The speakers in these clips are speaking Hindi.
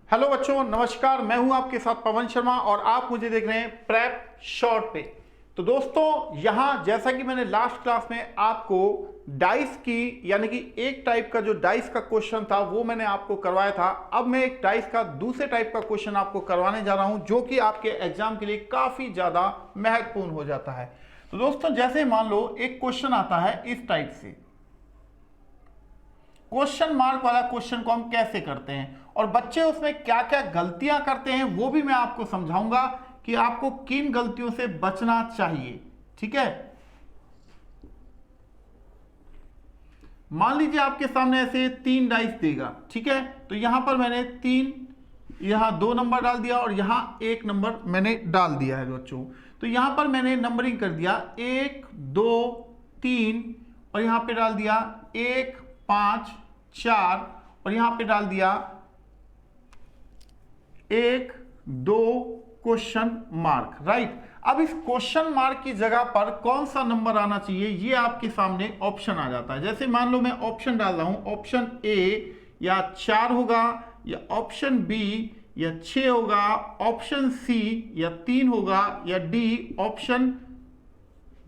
हेलो बच्चों, नमस्कार। मैं हूं आपके साथ पवन शर्मा और आप मुझे देख रहे हैं प्रेप शॉर्ट पे। तो दोस्तों, यहां जैसा कि मैंने लास्ट क्लास में आपको डाइस की यानी कि एक टाइप का जो डाइस का क्वेश्चन था वो मैंने आपको करवाया था। अब मैं एक डाइस का दूसरे टाइप का क्वेश्चन आपको करवाने जा रहा हूं जो कि आपके एग्जाम के लिए काफी ज्यादा महत्वपूर्ण हो जाता है। तो दोस्तों, जैसे मान लो एक क्वेश्चन आता है इस टाइप से, क्वेश्चन मार्क वाला क्वेश्चन को हम कैसे करते हैं और बच्चे उसमें क्या क्या गलतियां करते हैं वो भी मैं आपको समझाऊंगा कि आपको किन गलतियों से बचना चाहिए। ठीक है, मान लीजिए आपके सामने ऐसे 3 डाइस देगा। ठीक है, तो यहां पर मैंने 3, यहां 2 नंबर डाल दिया और यहां 1 नंबर मैंने डाल दिया है बच्चों। तो यहां पर मैंने नंबरिंग कर दिया 1 2 3 और यहां पे डाल दिया 1 5 4 और यहां पे डाल दिया 1 2 क्वेश्चन मार्क। राइट, अब इस क्वेश्चन मार्क की जगह पर कौन सा नंबर आना चाहिए ये आपके सामने ऑप्शन आ जाता है। जैसे मान लो मैं ऑप्शन डाल रहा हूं, ऑप्शन ए या 4 होगा या ऑप्शन बी या 6 होगा, ऑप्शन सी या 3 होगा या डी ऑप्शन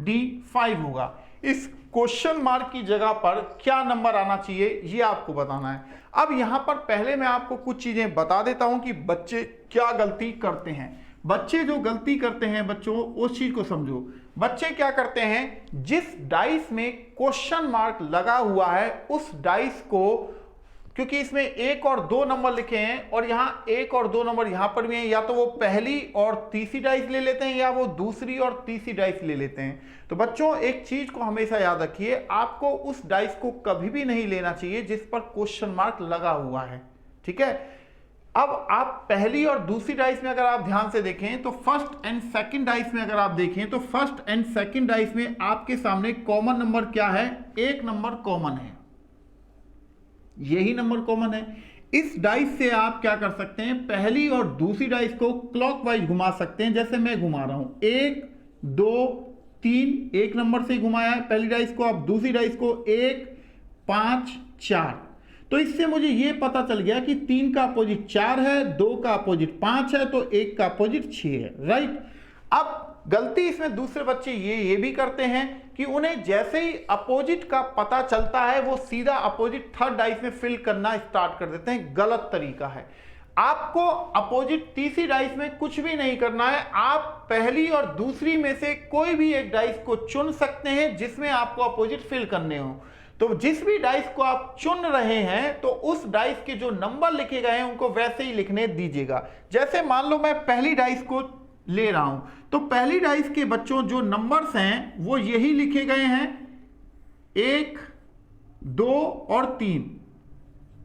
डी 5 होगा। इस क्वेश्चन मार्क की जगह पर क्या नंबर आना चाहिए ये आपको बताना है। अब यहां पर पहले मैं आपको कुछ चीजें बता देता हूं कि बच्चे क्या गलती करते हैं। बच्चे जो गलती करते हैं बच्चों, उस चीज को समझो। बच्चे क्या करते हैं, जिस डाइस में क्वेश्चन मार्क लगा हुआ है उस डाइस को, क्योंकि इसमें 1 और 2 नंबर लिखे हैं और यहां 1 और 2 नंबर यहां पर भी हैं, या तो वो पहली और तीसरी डाइस ले लेते हैं या वो दूसरी और तीसरी डाइस ले लेते हैं। तो बच्चों, एक चीज को हमेशा याद रखिए, आपको उस डाइस को कभी भी नहीं लेना चाहिए जिस पर क्वेश्चन मार्क लगा हुआ है। ठीक है, अब आप पहली और दूसरी डाइस में अगर आप ध्यान से देखें तो फर्स्ट एंड सेकंड डाइस में अगर आप देखें तो फर्स्ट एंड सेकंड डाइस में आपके सामने कॉमन नंबर क्या है, 1 नंबर कॉमन है, यही नंबर कॉमन है। इस डाइस से आप क्या कर सकते हैं, पहली और दूसरी डाइस को क्लॉकवाइज घुमा सकते हैं। जैसे मैं घुमा रहा हूं 1 2 3, 1 नंबर से घुमाया है पहली डाइस को, अब दूसरी डाइस को 1 5 4। तो इससे मुझे यह पता चल गया कि 3 का अपोजिट 4 है, 2 का अपोजिट 5 है, तो 1 का अपोजिट 6 है। राइट, अब गलती इसमें दूसरे बच्चे ये भी करते हैं कि उन्हें जैसे ही अपोजिट का पता चलता है वो सीधा अपोजिट थर्ड डाइस में फिल करना स्टार्ट कर देते हैं। गलत तरीका है। आपको अपोजिट तीसरी डाइस में कुछ भी नहीं करना है। आप पहली और दूसरी में से कोई भी एक डाइस को चुन सकते हैं जिसमें आपको अपोजिट फिल करने हो। तो जिस भी डाइस को आप चुन रहे हैं तो उस डाइस के जो नंबर लिखे गए हैं उनको वैसे ही लिखने दीजिएगा। जैसे मान लो मैं पहली डाइस को ले रहा हूं, तो पहली डाइस के बच्चों जो नंबर्स हैं वो यही लिखे गए हैं, 1 2 और 3।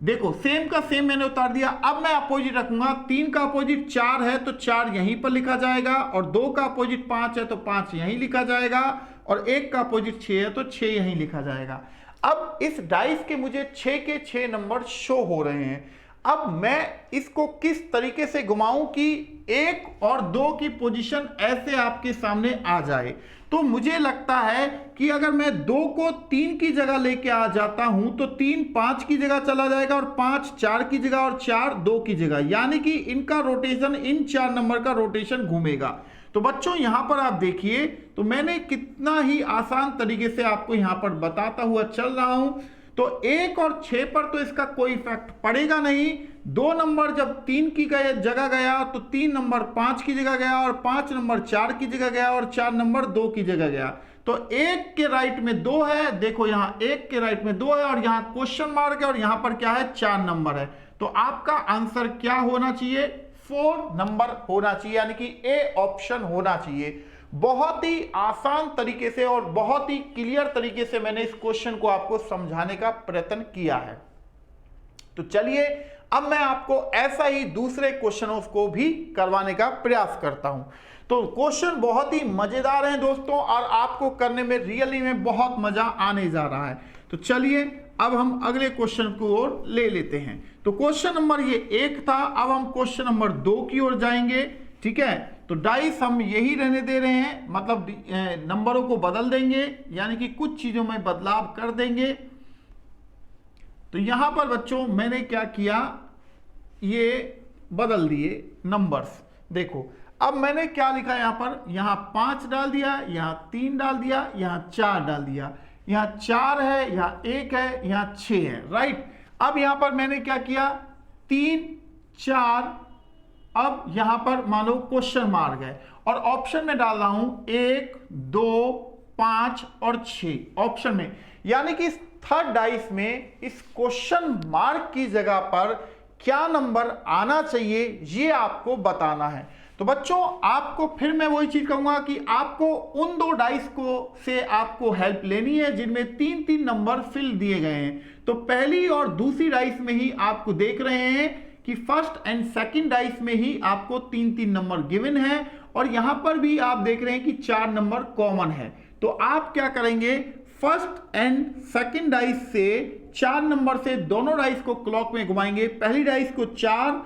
देखो सेम का सेम मैंने उतार दिया। अब मैं अपोजिट रखूंगा, 3 का अपोजिट 4 है तो 4 यहीं पर लिखा जाएगा, और 2 का अपोजिट 5 है तो 5 यहीं लिखा जाएगा, और 1 का अपोजिट 6 है तो 6 यहीं लिखा जाएगा। अब इस डाइस के मुझे 6 के 6 नंबर शो हो रहे हैं। अब मैं इसको किस तरीके से घुमाऊं कि 1 और 2 की पोजीशन ऐसे आपके सामने आ जाए। तो मुझे लगता है कि अगर मैं 2 को 3 की जगह लेके आ जाता हूं तो 3 5 की जगह चला जाएगा और 5 4 की जगह और 4 2 की जगह, यानी कि इनका रोटेशन, इन 4 नंबर का रोटेशन घूमेगा। तो बच्चों यहां पर आप देखिए, तो मैंने कितना ही आसान तरीके से आपको यहां पर बताता हुआ चल रहा हूं। तो 1 और 6 पर तो इसका कोई इफेक्ट पड़ेगा नहीं। 2 नंबर जब 3 की जगह गया तो 3 नंबर 5 की जगह गया, और 5 नंबर 4 की जगह गया, और 4 नंबर 2 की जगह गया। तो 1 के राइट में 2 है, देखो यहां 1 के राइट में 2 है, और यहां क्वेश्चन मार्क है, और यहां पर क्या है, 4 नंबर है। तो आपका आंसर क्या होना चाहिए, 4 नंबर होना चाहिए, यानी कि ए ऑप्शन होना चाहिए। बहुत ही आसान तरीके से और बहुत ही क्लियर तरीके से मैंने इस क्वेश्चन को आपको समझाने का प्रयत्न किया है। तो चलिए अब मैं आपको ऐसा ही दूसरे क्वेश्चनों को भी करवाने का प्रयास करता हूं। तो क्वेश्चन बहुत ही मजेदार हैं दोस्तों, और आपको करने में रियली में बहुत मजा आने जा रहा है। तो चलिए अब हम अगले क्वेश्चन की ओर ले लेते हैं। तो क्वेश्चन नंबर ये 1 था, अब हम क्वेश्चन नंबर 2 की ओर जाएंगे। ठीक है, तो डाइस हम यही रहने दे रहे हैं, मतलब नंबरों को बदल देंगे, यानी कि कुछ चीजों में बदलाव कर देंगे। तो यहां पर बच्चों मैंने क्या किया, ये बदल दिए नंबर्स। देखो अब मैंने क्या लिखा है, यहां पर, यहां 5 डाल दिया, यहां 3 डाल दिया, यहां 4 डाल दिया, यहां 4 है, यहां 1 है, यहां 6 है, राइट। अब यहां पर मैंने क्या किया, 3 4, अब यहां पर मानो क्वेश्चन मार्क है और ऑप्शन में डाल रहा हूं 1 2 5 और 6 ऑप्शन में, यानी कि इस थर्ड डाइस में इस क्वेश्चन मार्क की जगह पर क्या नंबर आना चाहिए ये आपको बताना है। तो बच्चों आपको फिर मैं वही चीज कहूंगा कि आपको उन 2 डाइस को से आपको हेल्प लेनी है जिनमें 3-3 नंबर फिल दिए गए हैं। तो पहली और दूसरी डाइस में ही आपको देख रहे हैं कि फर्स्ट एंड सेकंड डाइस में ही आपको 3-3 नंबर गिवन है और यहां पर भी आप देख रहे हैं कि 4 नंबर कॉमन है। तो आप क्या करेंगे, फर्स्ट एंड सेकंड डाइस से 4 नंबर से दोनों डाइस को क्लॉक में घुमाएंगे। पहली डाइस को 4,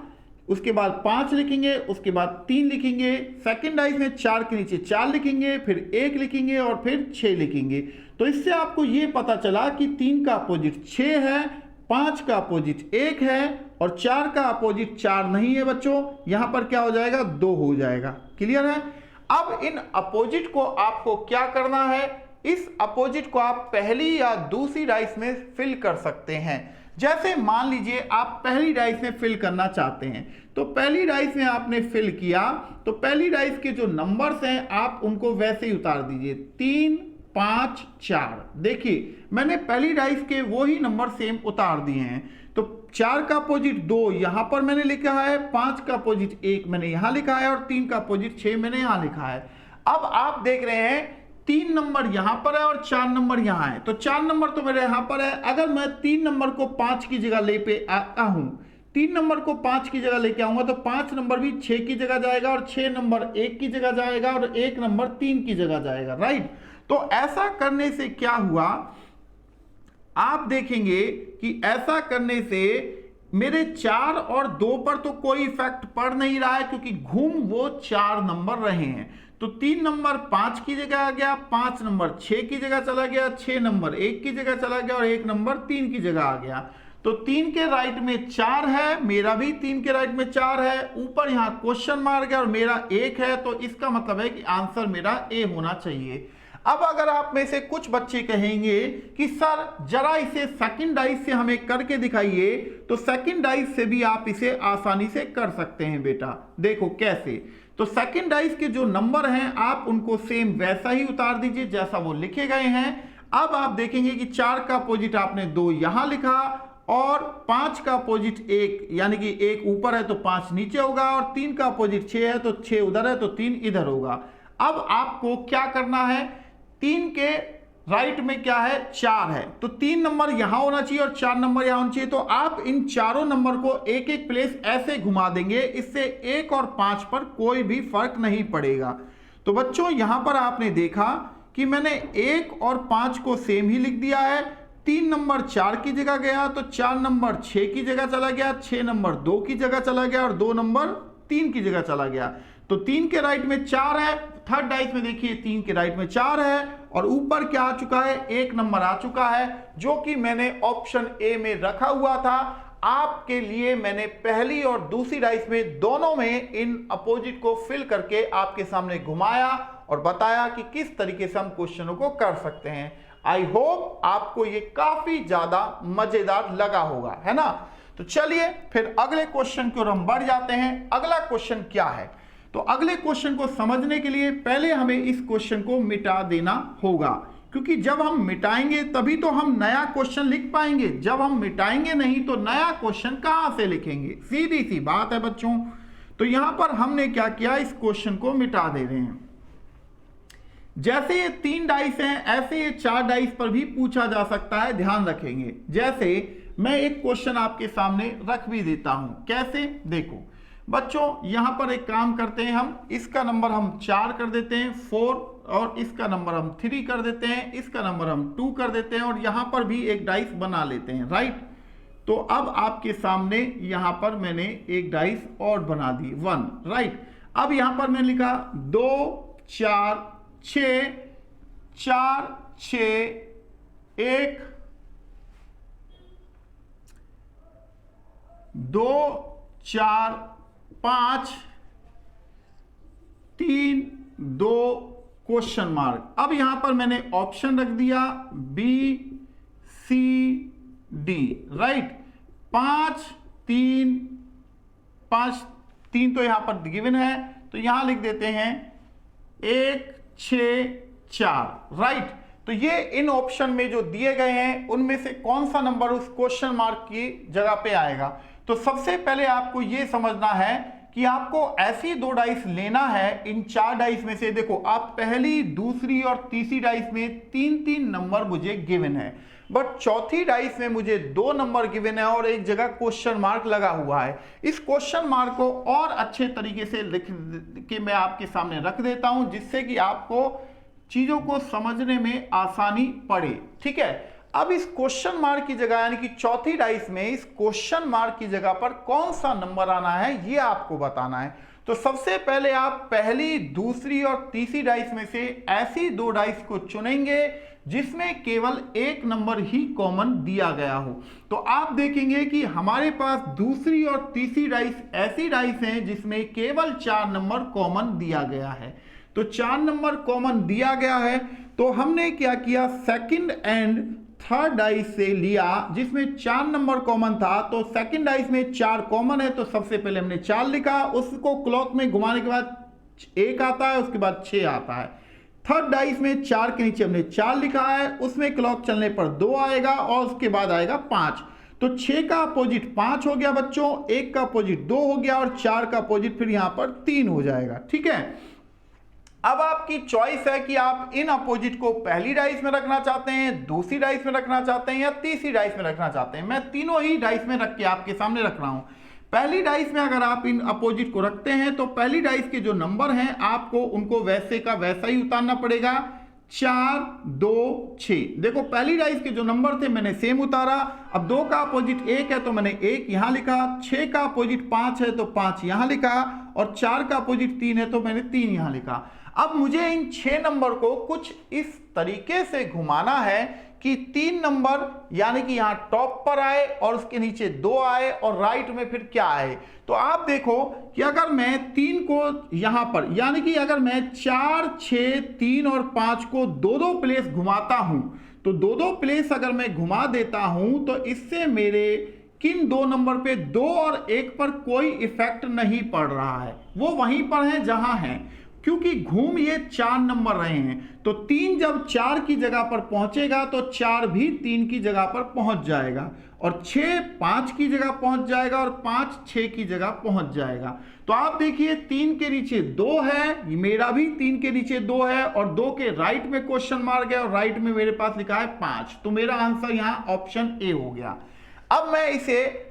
उसके बाद 5 लिखेंगे, उसके बाद 3 लिखेंगे, सेकंड डाइस में 4 के नीचे 4 लिखेंगे, फिर 1 लिखेंगे और फिर 6 लिखेंगे। तो इससे आपको यह पता चला कि 3 का अपोजिट 6 है, 5 का अपोजिट 1 है और 4 का अपोजिट 4 नहीं है बच्चों। यहां पर क्या हो जाएगा, 2 हो जाएगा। क्लियर है। अब इन अपोजिट को आपको क्या करना है, इस अपोजिट को आप पहली या दूसरी डाइस में फिल कर सकते हैं। जैसे मान लीजिए आप पहली डाइस में फिल करना चाहते हैं, तो पहली डाइस में आपने फिल किया तो पहली डाइस के जो नंबर्स हैं आप उनको वैसे ही उतार दीजिए, 3 5 4। देखिए मैंने पहली डाइस के वो ही नंबर सेम उतार दिए हैं। तो 4 का अपोजिट 2 यहां पर मैंने लिखा है, 5 का अपोजिट 1 मैंने यहां लिखा है और 3 का अपोजिट 6 मैंने यहां लिखा है। अब आप देख रहे हैं 3 नंबर यहां पर है और 4 नंबर यहां है, तो 4 नंबर तो मेरे यहां पर है। अगर मैं 3 नंबर को 5 की जगह ले पे आता हूं, 3 नंबर को 5 की जगह लेके आऊंगा तो 5 नंबर भी 6 की जगह जाएगा और 6 नंबर 1 की जगह जाएगा और 1 नंबर 3 की जगह जाएगा, राइट। तो ऐसा करने से क्या हुआ, आप देखेंगे कि ऐसा करने से मेरे 4 और 2 पर तो कोई इफेक्ट पड़ नहीं रहा है क्योंकि घूम वो 4 नंबर रहे हैं। तो 3 नंबर 5 की जगह आ गया, 5 नंबर 6 की जगह चला गया, 6 नंबर 1 की जगह चला गया और 1 नंबर 3 की जगह आ गया। तो 3 के राइट में 4 है, मेरा भी 3 के राइट में 4 है, ऊपर यहां क्वेश्चन मार्क है और मेरा 1 है, तो इसका मतलब है कि आंसर मेरा ए होना चाहिए। अब अगर आप में से कुछ बच्चे कहेंगे कि सर जरा इसे सेकंड डाइस से हमें करके दिखाइए, तो सेकंड डाइस से भी आप इसे आसानी से कर सकते हैं बेटा। देखो कैसे, तो सेकंड डाइस के जो नंबर हैं आप उनको सेम वैसा ही उतार दीजिए जैसा वो लिखे गए हैं। अब आप देखेंगे कि 4 का अपोजिट आपने 2 यहां लिखा और 5 का अपोजिट 1, यानी कि 1 ऊपर है तो 5 नीचे होगा और 3 का अपोजिट 6 है तो 6 उधर है तो 3 इधर होगा। अब आपको क्या करना है, 3 के राइट में क्या है, 4 है, तो 3 नंबर यहां होना चाहिए और 4 नंबर यहां होना चाहिए। तो आप इन चारों नंबर को एक एक प्लेस ऐसे घुमा देंगे, इससे 1 और 5 पर कोई भी फर्क नहीं पड़ेगा। तो बच्चों यहां पर आपने देखा कि मैंने 1 और 5 को सेम ही लिख दिया है। 3 नंबर 4 की जगह गया तो 4 नंबर 6 की जगह चला गया, 6 नंबर 2 की जगह चला गया और 2 नंबर 3 की जगह चला गया। तो 3 के राइट में 4 है, थर्ड डाइस में देखिए 3 के राइट में 4 है और ऊपर क्या आ चुका है, 1 नंबर आ चुका है जो कि मैंने ऑप्शन ए में रखा हुआ था। आपके लिए मैंने पहली और दूसरी डाइस में दोनों में इन अपोजिट को फिल करके आपके सामने घुमाया और बताया कि किस तरीके से हम क्वेश्चनों को कर सकते हैं। आई होप आपको ये काफी ज्यादा मजेदार लगा होगा, है ना। तो चलिए फिर अगले क्वेश्चन की ओर हम बढ़ जाते हैं। अगला क्वेश्चन क्या है, तो अगले क्वेश्चन को समझने के लिए पहले हमें इस क्वेश्चन को मिटा देना होगा, क्योंकि जब हम मिटाएंगे तभी तो हम नया क्वेश्चन लिख पाएंगे। जब हम मिटाएंगे नहीं तो नया क्वेश्चन कहां से लिखेंगे, सीधी सी बात है बच्चों। तो यहां पर हमने क्या किया, इस क्वेश्चन को मिटा दे रहे हैं। जैसे ये 3 डाइस हैं ऐसे ये 4 डाइस पर भी पूछा जा सकता है, ध्यान रखेंगे। जैसे मैं एक क्वेश्चन आपके सामने रख भी देता हूं, कैसे, देखो बच्चों यहां पर एक काम करते हैं, हम इसका नंबर हम 4 कर देते हैं 4 और इसका नंबर हम 3 कर देते हैं, इसका नंबर हम 2 कर देते हैं और यहां पर भी एक डाइस बना लेते हैं, राइट। तो अब आपके सामने यहां पर मैंने एक डाइस और बना दी 1, राइट। अब यहां पर मैंने लिखा 2 4 6 4 6 1 2 4 5 3 2 क्वेश्चन मार्क। अब यहां पर मैंने ऑप्शन रख दिया बी सी डी, राइट। 5 3 5 3 तो यहां पर गिवन है, तो यहां लिख देते हैं 1 6 4, राइट। तो ये इन ऑप्शन में जो दिए गए हैं उनमें से कौन सा नंबर उस क्वेश्चन मार्क की जगह पे आएगा। तो सबसे पहले आपको ये समझना है कि आपको ऐसी 2 डाइस लेना है इन 4 डाइस में से। देखो आप पहली, दूसरी और तीसरी डाइस में 3-3 नंबर मुझे गिवन है, बट चौथी डाइस में मुझे 2 नंबर गिवन है और एक जगह क्वेश्चन मार्क लगा हुआ है। इस क्वेश्चन मार्क को और अच्छे तरीके से लिख के मैं आपके सामने रख देता हूं, जिससे कि आपको चीजों को समझने में आसानी पड़े, ठीक है। अब इस क्वेश्चन मार्क की जगह यानी कि चौथी डाइस में इस क्वेश्चन मार्क की जगह पर कौन सा नंबर आना है ये आपको बताना है। तो सबसे पहले आप पहली, दूसरी और तीसरी डाइस में से ऐसी 2 डाइस को चुनेंगे जिसमें केवल एक नंबर ही कॉमन दिया गया हो। तो आप देखेंगे कि हमारे पास दूसरी और तीसरी डाइस ऐसी डाइस हैं जिसमें केवल 4 नंबर कॉमन दिया गया है। तो 4 नंबर कॉमन दिया गया है, तो हमने क्या किया, सेकंड एंड थर्ड डाइस से लिया जिसमें 4 नंबर कॉमन था। तो सेकंड डाइस में 4 कॉमन है, तो सबसे पहले हमने 4 लिखा, उसको क्लॉक में घुमाने के बाद 1 आता है, उसके बाद 6 आता है। थर्ड डाइस में 4 के नीचे हमने 4 लिखा है, उसमें क्लॉक चलने पर 2 आएगा और उसके बाद आएगा 5। तो 6 का अपोजिट 5 हो गया बच्चों, 1 का अपोजिट 2 हो गया और 4 का अपोजिट फिर यहां पर 3 हो जाएगा, ठीक है। अब आपकी चॉइस है कि आप इन अपोजिट को पहली डाइस में रखना चाहते हैं, दूसरी डाइस में रखना चाहते हैं या तीसरी डाइस में रखना चाहते हैं। मैं तीनों ही डाइस में रख के आपके सामने रख रहा हूं। पहली डाइस में अगर आप इन अपोजिट को रखते हैं तो पहली डाइस के जो नंबर हैं आपको उनको वैसे का वैसा ही उतारना पड़ेगा, 4 2 6। देखो पहली डाइस के जो नंबर थे मैंने सेम उतारा। अब 2 का अपोजिट 1 है तो मैंने 1 यहां लिखा, 6 का अपोजिट 5 है तो 5 यहां लिखा और 4 का अपोजिट 3 है तो मैंने 3 यहां लिखा। अब मुझे इन 6 नंबर को कुछ इस तरीके से घुमाना है कि 3 नंबर यानी कि यहां टॉप पर आए और उसके नीचे 2 आए और राइट में फिर क्या आए। तो आप देखो कि अगर मैं 3 को यहां पर यानी कि अगर मैं 4 6 3 और 5 को 2-2 प्लेस घुमाता हूं, तो 2-2 प्लेस अगर मैं घुमा देता हूं तो इससे मेरे किन 2 नंबर पे 2 और 1 पर कोई इफेक्ट नहीं पड़ रहा है, वो वहीं पर है जहां है, क्योंकि घूम ये 4 नंबर रहे हैं। तो 3 जब 4 की जगह पर पहुंचेगा तो 4 भी 3 की जगह पर पहुंच जाएगा और 6 5 की जगह पहुंच जाएगा और 5 6 की जगह पहुंच जाएगा। तो आप देखिए 3 के नीचे 2 है, मेरा भी 3 के नीचे 2 है और 2 के राइट में क्वेश्चन मार्क है और राइट में मेरे पास लिखा है 5। तो मेरा आंसर यहां ऑप्शन ए हो गया। अब मैं इसे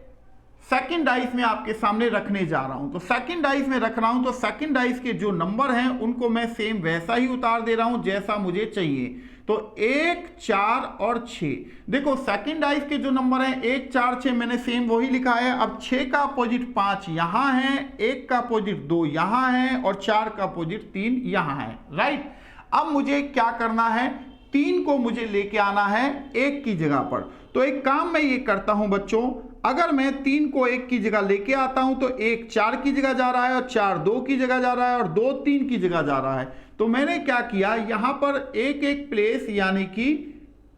सेकंड डाइस में आपके सामने रखने जा रहा हूं। तो सेकंड डाइस में रख रहा हूं तो सेकंड डाइस के जो नंबर हैं उनको मैं सेम वैसा ही उतार दे रहा हूं जैसा मुझे चाहिए। तो 1 4 और 6, देखो सेकंड डाइस के जो नंबर हैं 1 4 6 मैंने सेम वही लिखा है। अब 6 का अपोजिट 5 यहां है, 1 का अपोजिट 2 यहां है और 4 का अपोजिट 3 यहां है, राइट। अब मुझे क्या करना है, 3 को मुझे लेके आना है 1 की जगह पर। तो एक काम मैं ये करता हूं बच्चों, अगर मैं 3 को 1 की जगह लेके आता हूं तो 1 4 की जगह जा रहा है और 4 2 की जगह जा रहा है और 2 3 की जगह जा रहा है। तो मैंने क्या किया, यहां पर एक एक प्लेस यानी कि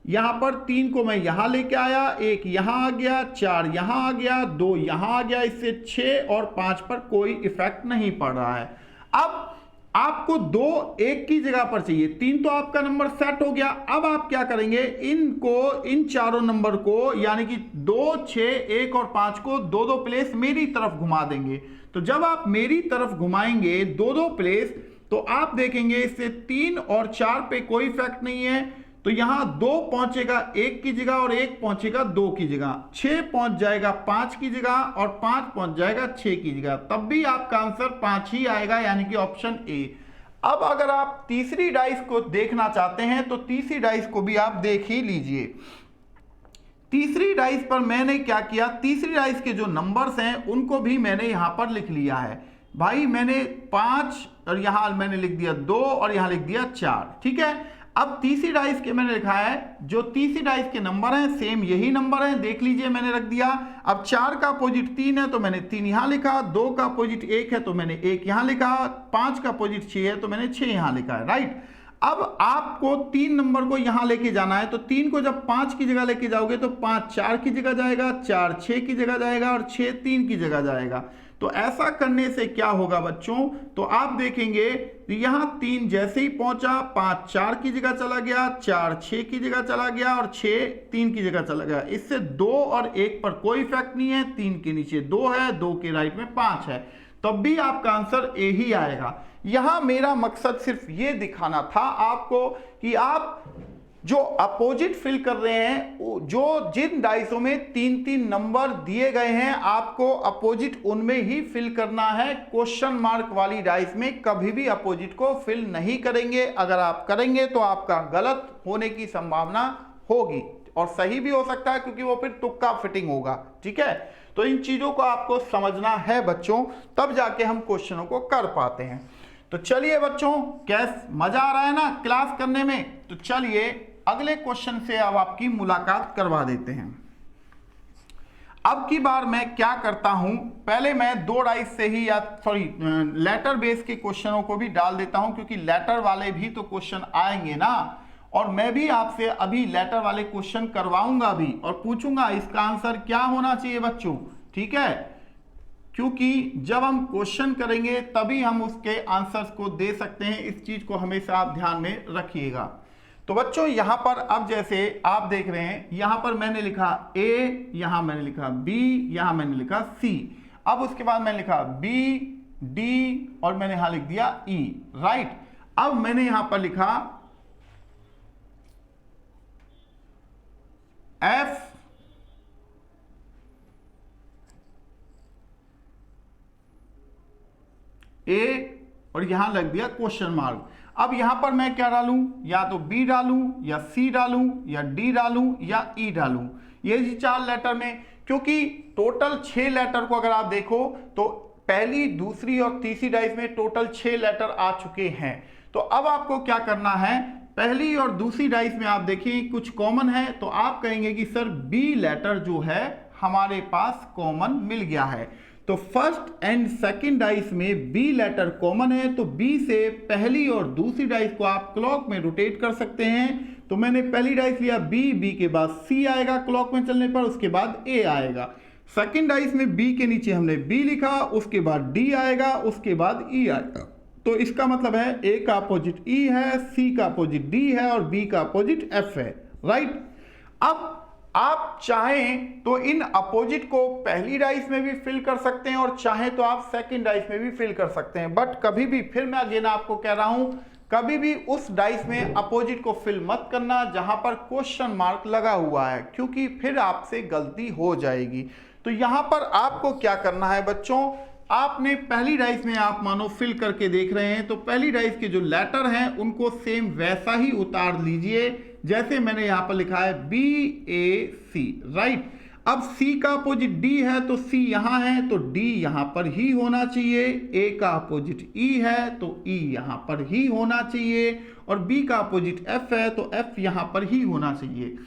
यहां पर 3 को मैं यहां लेके आया, 1 यहां आ गया, 4 यहां आ गया, 2 यहां आ गया, इससे 6 और 5 पर कोई इफेक्ट नहीं पड़ रहा है। अब आपको 2 1 की जगह पर चाहिए, 3 तो आपका नंबर सेट हो गया। अब आप क्या करेंगे, इन चारों नंबर को यानी कि 2 6 1 और 5 को 2-2 प्लेस मेरी तरफ घुमा देंगे। तो जब आप मेरी तरफ घुमाएंगे 2-2 प्लेस तो आप देखेंगे इससे 3 और 4 पे कोई इफेक्ट नहीं है। तो यहां 2 पहुंचेगा 1 की जगह और 1 पहुंचेगा 2 की जगह, 6 पहुंच जाएगा 5 की जगह और 5 पहुंच जाएगा 6 की जगह, तब भी आपका आंसर 5 ही आएगा यानी कि ऑप्शन ए। अब अगर आप तीसरी डाइस को देखना चाहते हैं तो तीसरी डाइस को भी आप देख ही लीजिए। तीसरी डाइस पर मैंने क्या किया, तीसरी डाइस के जो नंबर्स हैं उनको भी मैंने यहां पर लिख लिया है भाई। मैंने 5 और यहां मैंने लिख दिया 2 और यहां लिख दिया 4, ठीक है। अब तीसरी डाइस के मैंने लिखा है, जो तीसरी डाइस के नंबर हैं सेम यही नंबर हैं, देख लीजिए मैंने रख दिया। अब 4 का अपोजिट 3 है तो मैंने 3 यहां लिखा, 2 का अपोजिट 1 है तो मैंने 1 यहां लिखा, 5 का अपोजिट 6 है तो मैंने 6 यहां लिखा है, राइट। अब आपको 3 नंबर को यहां लेके जाना है, तो 3 को जब 5 की जगह लेके जाओगे तो 5 4 की जगह जाएगा, 4 6 की जगह जाएगा और 6 3 की जगह जाएगा। तो ऐसा करने से क्या होगा बच्चों, तो आप देखेंगे यहां 3 जैसे ही पहुंचा 5 4 की जगह चला गया, 4 6 की जगह चला गया और 6 3 की जगह चला गया। इससे 2 और 1 पर कोई इफेक्ट नहीं है, 3 के नीचे 2 है, 2 के राइट में 5 है, तब भी आपका आंसर ए ही आएगा। यहां मेरा मकसद सिर्फ ये दिखाना था आपको कि आप जो अपोजिट फिल कर रहे हैं, जो जिन डाइसों में 3-3 नंबर दिए गए हैं, आपको अपोजिट उनमें ही फिल करना है। क्वेश्चन मार्क वाली डाइस में कभी भी अपोजिट को फिल नहीं करेंगे। अगर आप करेंगे तो आपका गलत होने की संभावना होगी और सही भी हो सकता है, क्योंकि वो फिर तुक्का फिटिंग होगा, ठीक है। तो इन चीजों को आपको समझना है बच्चों, तब जाके हम क्वेश्चनों को कर पाते हैं। तो चलिए बच्चों, कैस मजा आ रहा है ना क्लास करने में? तो चलिए अगले क्वेश्चन से अब आपकी मुलाकात करवा देते हैं। अब की बार मैं क्या करता हूं, पहले मैं 2 डाइस से ही, या सॉरी लेटर बेस के क्वेश्चनों को भी डाल देता हूं, क्योंकि लेटर वाले भी तो क्वेश्चन आएंगे ना, और मैं भी आपसे अभी लेटर वाले क्वेश्चन करवाऊंगा भी और पूछूंगा इसका आंसर क्या होना चाहिए बच्चों, ठीक है। क्योंकि जब हम क्वेश्चन करेंगे तभी हम उसके आंसर्स को दे सकते हैं, इस चीज को हमेशा आप ध्यान में रखिएगा। तो बच्चों यहां पर अब जैसे आप देख रहे हैं, यहां पर मैंने लिखा ए, यहां मैंने लिखा बी, यहां मैंने लिखा सी, अब उसके बाद मैंने लिखा बी डी और मैंने यहां लिख दिया ई, राइट। अब मैंने यहां पर लिखा एफ ए और यहां लग दिया क्वेश्चन मार्क। अब यहां पर मैं क्या डालूं, या तो बी डालूं या सी डालूं या डी डालूं या ई डालूं, ये 4 लेटर में, क्योंकि टोटल 6 लेटर को अगर आप देखो तो पहली दूसरी और तीसरी डाइस में टोटल 6 लेटर आ चुके हैं। तो अब आपको क्या करना है, पहली और दूसरी डाइस में आप देखिए कुछ कॉमन है, तो आप कहेंगे कि सर बी लेटर जो है हमारे पास कॉमन मिल गया है। तो फर्स्ट एंड सेकंड डाइस में बी लेटर कॉमन है, तो बी से पहली और दूसरी डाइस को आप क्लॉक में रोटेट कर सकते हैं। तो मैंने पहली डाइस लिया बी, बी के बाद सी आएगा क्लॉक में चलने पर, उसके बाद ए आएगा। सेकंड डाइस में बी के नीचे हमने बी लिखा, उसके बाद डी आएगा, उसके बाद ई आएगा। तो इसका मतलब है ए का अपोजिट ई है, सी का अपोजिट डी है और बी का अपोजिट एफ है, राइट। अब आप चाहें तो इन अपोजिट को पहली डाइस में भी फिल कर सकते हैं और चाहें तो आप सेकंड डाइस में भी फिल कर सकते हैं, बट कभी भी, फिर मैं अगेन आपको कह रहा हूं, कभी भी उस डाइस में अपोजिट को फिल मत करना जहां पर क्वेश्चन मार्क लगा हुआ है, क्योंकि फिर आपसे गलती हो जाएगी। तो यहां पर आपको क्या करना है बच्चों, आपने पहली डाइस में आप मानो फिल करके देख रहे हैं, तो पहली डाइस के जो लेटर हैं उनको सेम वैसा ही उतार लीजिए जैसे मैंने यहां पर लिखा है बी ए सी, राइट। अब सी का अपोजिट डी है तो सी यहां है तो डी यहां पर ही होना चाहिए, ए का अपोजिट ई है तो ई यहां पर ही होना चाहिए और बी का अपोजिट एफ है तो एफ यहां पर ही होना चाहिए।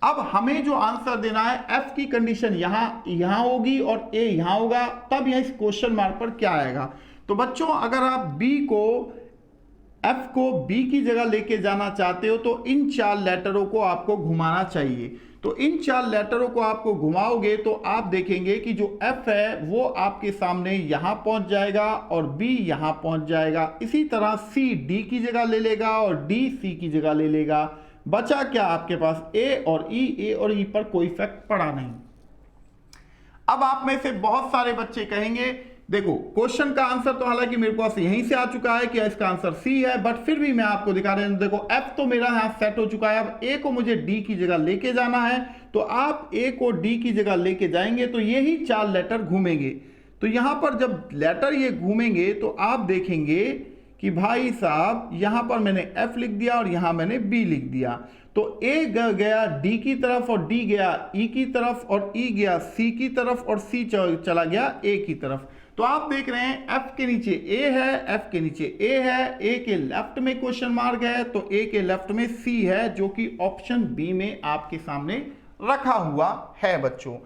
अब हमें जो आंसर देना है, एफ की कंडीशन यहां होगी और ए यहां होगा, तब यह इस क्वेश्चन मार्क पर क्या आएगा। तो बच्चों अगर आप बी को, एफ को बी की जगह लेके जाना चाहते हो तो इन 4 लेटरों को आपको घुमाना चाहिए। तो इन 4 लेटरों को आपको घुमाओगे तो आप देखेंगे कि जो एफ है वो आपके सामने यहां पहुंच जाएगा और बी यहां पहुंच जाएगा। इसी तरह सी डी की जगह ले लेगा और डी सी की जगह ले लेगा। बचा क्या आपके पास, ए और ई पर कोई इफेक्ट पड़ा नहीं। अब आप में से बहुत सारे बच्चे कहेंगे देखो क्वेश्चन का आंसर तो हालांकि मेरे पास यहीं से आ चुका है कि इसका आंसर सी है, बट फिर भी मैं आपको दिखा रहा हूं। देखो एफ तो मेरा यहां सेट हो चुका है, अब ए को मुझे डी की जगह लेके जाना है, तो आप ए को डी की जगह लेके जाएंगे तो यही 4 लेटर घूमेंगे। तो यहां पर जब लेटर ये घूमेंगे तो आप देखेंगे कि भाई साहब यहां पर मैंने एफ लिख दिया और यहां मैंने बी लिख दिया, तो ए गया डी की तरफ और डी गया ई की तरफ और ई गया सी की तरफ और सी चला गया ए की तरफ। तो आप देख रहे हैं F के नीचे A है, F के नीचे A है, A के लेफ्ट में क्वेश्चन मार्क है, तो A के लेफ्ट में C है, जो कि ऑप्शन बी में आपके सामने रखा हुआ है बच्चों।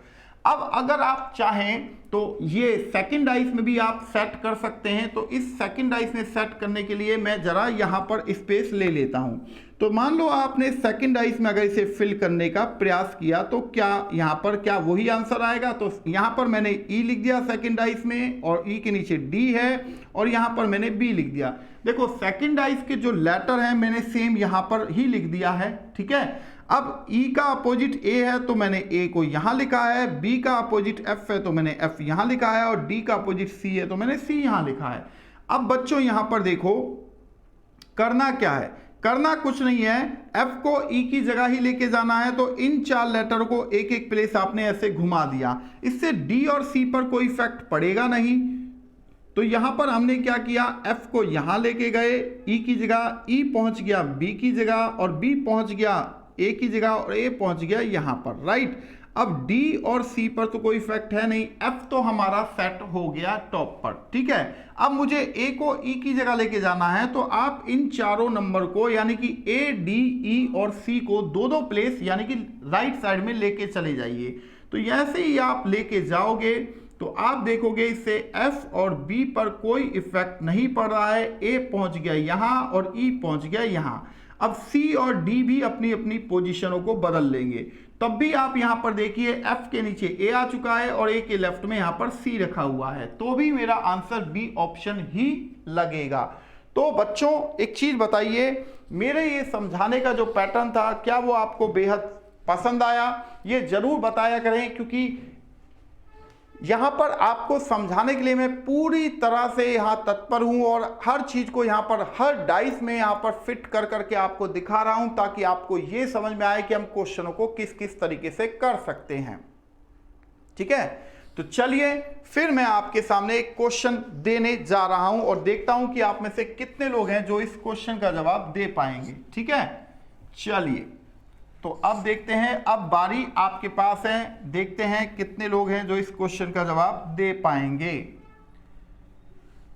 अब अगर आप चाहें तो ये सेकंड डाइस में भी आप सेट कर सकते हैं। तो इस सेकंड डाइस में सेट करने के लिए मैं जरा यहां पर स्पेस ले लेता हूं। तो मान लो आपने सेकंड डाइस में अगर इसे फिल करने का प्रयास किया तो क्या यहां पर क्या वही आंसर आएगा? तो यहां पर मैंने E लिख दिया सेकंड डाइस में, और E के नीचे D है, और यहां पर मैंने B लिख दिया। देखो सेकंड डाइस के जो लेटर है मैंने सेम यहां पर ही लिख दिया है, ठीक है। अब E का अपोजिट A है तो मैंने A को यहां लिखा है, B का अपोजिट F है तो मैंने F यहां लिखा है, और D का अपोजिट C है तो मैंने C यहां लिखा है। अब बच्चों यहां पर देखो करना क्या है, करना कुछ नहीं है, F को E की जगह ही लेके जाना है। तो इन 4 लेटर को एक एक प्लेस आपने ऐसे घुमा दिया, इससे D और C पर कोई इफेक्ट पड़ेगा नहीं। तो यहां पर हमने क्या किया, F को यहां लेके गए, E की जगह E पहुंच गया B की जगह, और B पहुंच गया A की जगह, और A पहुंच गया यहां पर, राइट। अब D और C पर तो कोई इफेक्ट है नहीं, F तो हमारा सेट हो गया टॉप पर, ठीक है। अब मुझे A को E की जगह लेके जाना है, तो आप इन चारों नंबर को यानी कि A, D, E और C को दो दो प्लेस यानी कि राइट साइड में लेके चले जाइए। तो ऐसे ही आप लेके जाओगे तो आप देखोगे इससे F और B पर कोई इफेक्ट नहीं पड़ रहा है। A पहुंच गया यहां और E पहुंच गया यहां। अब C और D भी अपनी अपनी पोजीशनों को बदल लेंगे। तब भी आप यहां पर देखिए F के नीचे A आ चुका है और A के लेफ्ट में यहां पर C रखा हुआ है, तो भी मेरा आंसर B ऑप्शन ही लगेगा। तो बच्चों एक चीज बताइए, मेरे ये समझाने का जो पैटर्न था क्या वो आपको बेहद पसंद आया? ये जरूर बताया करें, क्योंकि यहां पर आपको समझाने के लिए मैं पूरी तरह से यहां तत्पर हूं और हर चीज को यहां पर हर डाइस में यहां पर फिट कर करके आपको दिखा रहा हूं, ताकि आपको यह समझ में आए कि हम क्वेश्चनों को किस किस तरीके से कर सकते हैं, ठीक है। तो चलिए फिर मैं आपके सामने एक क्वेश्चन देने जा रहा हूं और देखता हूं कि आप में से कितने लोग हैं जो इस क्वेश्चन का जवाब दे पाएंगे, ठीक है। चलिए तो अब देखते हैं, अब बारी आपके पास है, देखते हैं कितने लोग हैं जो इस क्वेश्चन का जवाब दे पाएंगे।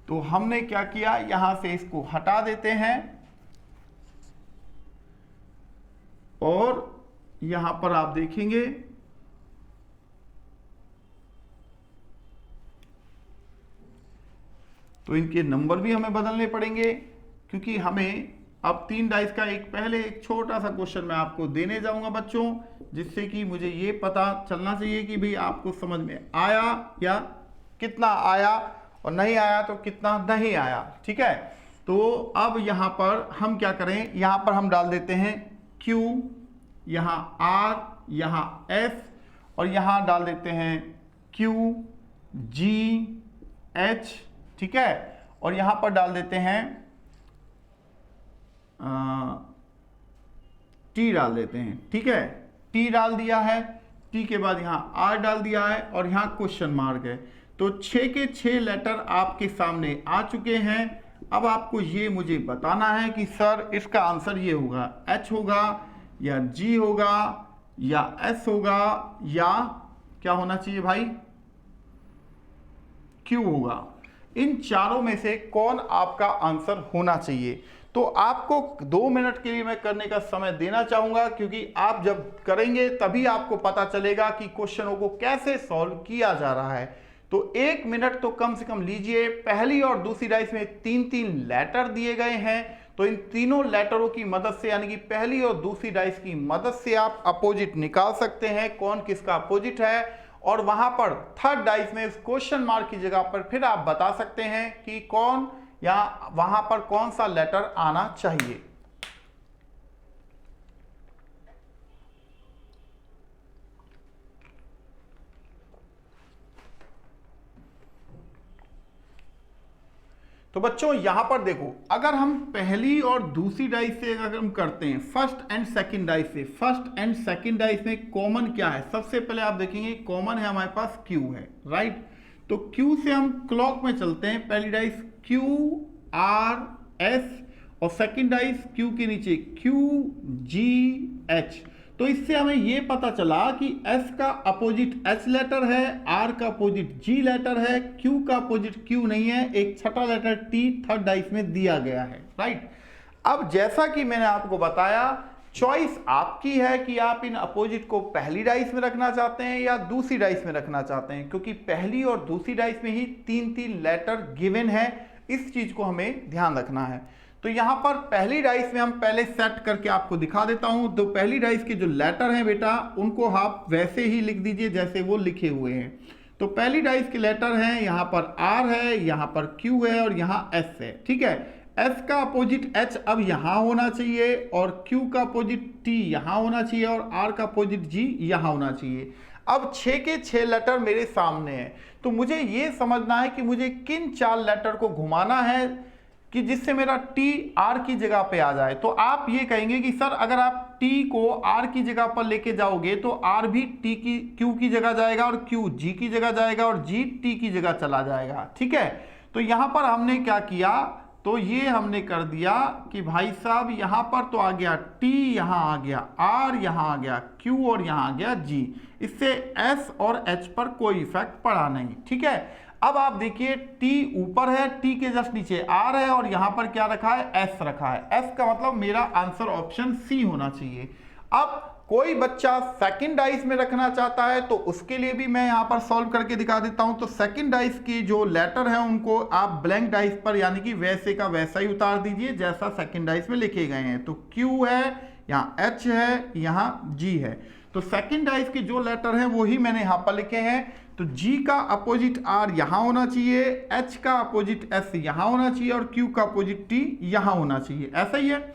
तो हमने क्या किया, यहां से इसको हटा देते हैं और यहां पर आप देखेंगे तो इनके नंबर भी हमें बदलने पड़ेंगे, क्योंकि हमें अब 3 डाइस का पहले एक छोटा सा क्वेश्चन मैं आपको देने जाऊंगा बच्चों, जिससे कि मुझे ये पता चलना चाहिए कि भाई आपको समझ में आया या कितना आया, और नहीं आया तो कितना नहीं आया, ठीक है। तो अब यहां पर हम क्या करें, यहां पर हम डाल देते हैं Q, यहां R, यहां S, और यहां डाल देते हैं Q, G, H, ठीक है। और यहां पर डाल देते हैं T डाल देते हैं, ठीक है। T डाल दिया है, T के बाद यहां R डाल दिया है और यहां क्वेश्चन मार्क है। तो 6 के 6 लेटर आपके सामने आ चुके हैं। अब आपको ये मुझे बताना है कि सर इसका आंसर ये होगा, H होगा या G होगा या S होगा या क्या होना चाहिए भाई, Q होगा। इन चारों में से कौन आपका आंसर होना चाहिए? तो आपको 2 मिनट के लिए मैं करने का समय देना चाहूंगा, क्योंकि आप जब करेंगे तभी आपको पता चलेगा कि क्वेश्चनों को कैसे सॉल्व किया जा रहा है। तो 1 मिनट तो कम से कम लीजिए। पहली और दूसरी डाइस में 3-3 लेटर दिए गए हैं, तो इन तीनों लेटरों की मदद से यानी कि पहली और दूसरी डाइस की मदद से आप अपोजिट निकाल सकते हैं, कौन किसका अपोजिट है। और वहां पर थर्ड डाइस में इस क्वेश्चन मार्क की जगह पर फिर आप बता सकते हैं कि कौन या वहां पर कौन सा लेटर आना चाहिए। तो बच्चों यहां पर देखो, अगर हम पहली और दूसरी डाइस से अगर हम करते हैं फर्स्ट एंड सेकंड डाइस से, फर्स्ट एंड सेकंड डाइस में कॉमन क्या है, सबसे पहले आप देखेंगे कॉमन है हमारे पास Q है, राइट। तो Q से हम क्लॉक में चलते हैं, पहली डाइस Q R S और सेकंड डाइस Q के नीचे Q G H। तो इससे हमें ये पता चला कि S का अपोजिट H लेटर है, R का अपोजिट G लेटर है, Q का अपोजिट Q नहीं है, एक छठा लेटर T थर्ड डाइस में दिया गया है, राइट। अब जैसा कि मैंने आपको बताया, चॉइस आपकी है कि आप इन अपोजिट को पहली डाइस में रखना चाहते हैं या दूसरी डाइस में रखना चाहते हैं, क्योंकि पहली और दूसरी डाइस में ही 3-3 लेटर गिवन है, इस चीज को हमें ध्यान रखना है। तो यहां पर पहली डाइस में हम पहले सेट करके आपको दिखा देता हूं। तो पहली डाइस के जो लेटर हैं बेटा, उनको आप वैसे ही लिख दीजिए जैसे वो लिखे हुए हैं। तो पहली डाइस के लेटर हैं, यहां पर R है, यहां पर Q है और यहां S है, ठीक है। S का अपोजिट H अब यहां होना चाहिए और Q का अपोजिट T यहां होना चाहिए और R का अपोजिट G यहां होना चाहिए। अब 6 के 6 लेटर मेरे सामने हैं, तो मुझे ये समझना है कि मुझे किन 4 लेटर को घुमाना है कि जिससे मेरा T R की जगह पे आ जाए। तो आप ये कहेंगे कि सर अगर आप T को R की जगह पर लेके जाओगे तो R भी Q की जगह जाएगा और Q G की जगह जाएगा और G T की जगह चला जाएगा, ठीक है। तो यहां पर हमने क्या किया, तो ये हमने कर दिया कि भाई साहब यहां पर तो आ गया T, यहां आ गया R, यहां आ गया Q और यहां आ गया G। इससे S और H पर कोई इफेक्ट पड़ा नहीं, ठीक है। अब आप देखिए T ऊपर है, T के जस्ट नीचे R है और यहां पर क्या रखा है, S रखा है। S का मतलब मेरा आंसर ऑप्शन C होना चाहिए। अब कोई बच्चा सेकंड डाइस में रखना चाहता है तो उसके लिए भी मैं यहां पर सॉल्व करके दिखा देता हूं। तो सेकंड डाइस की जो लेटर हैं उनको आप ब्लैंक डाइस पर यानी कि वैसे का वैसा ही उतार दीजिए जैसा सेकंड डाइस में लिखे गए हैं। तो Q है, यहाँ H है, यहाँ G है। तो सेकंड डाइस के जो लेटर हैं वो ही मैंने यहां पर लिखे हैं। तो G का अपोजिट R यहां होना चाहिए, H का अपोजिट S यहां होना चाहिए और Q का अपोजिट T यहां होना चाहिए, ऐसा ही है।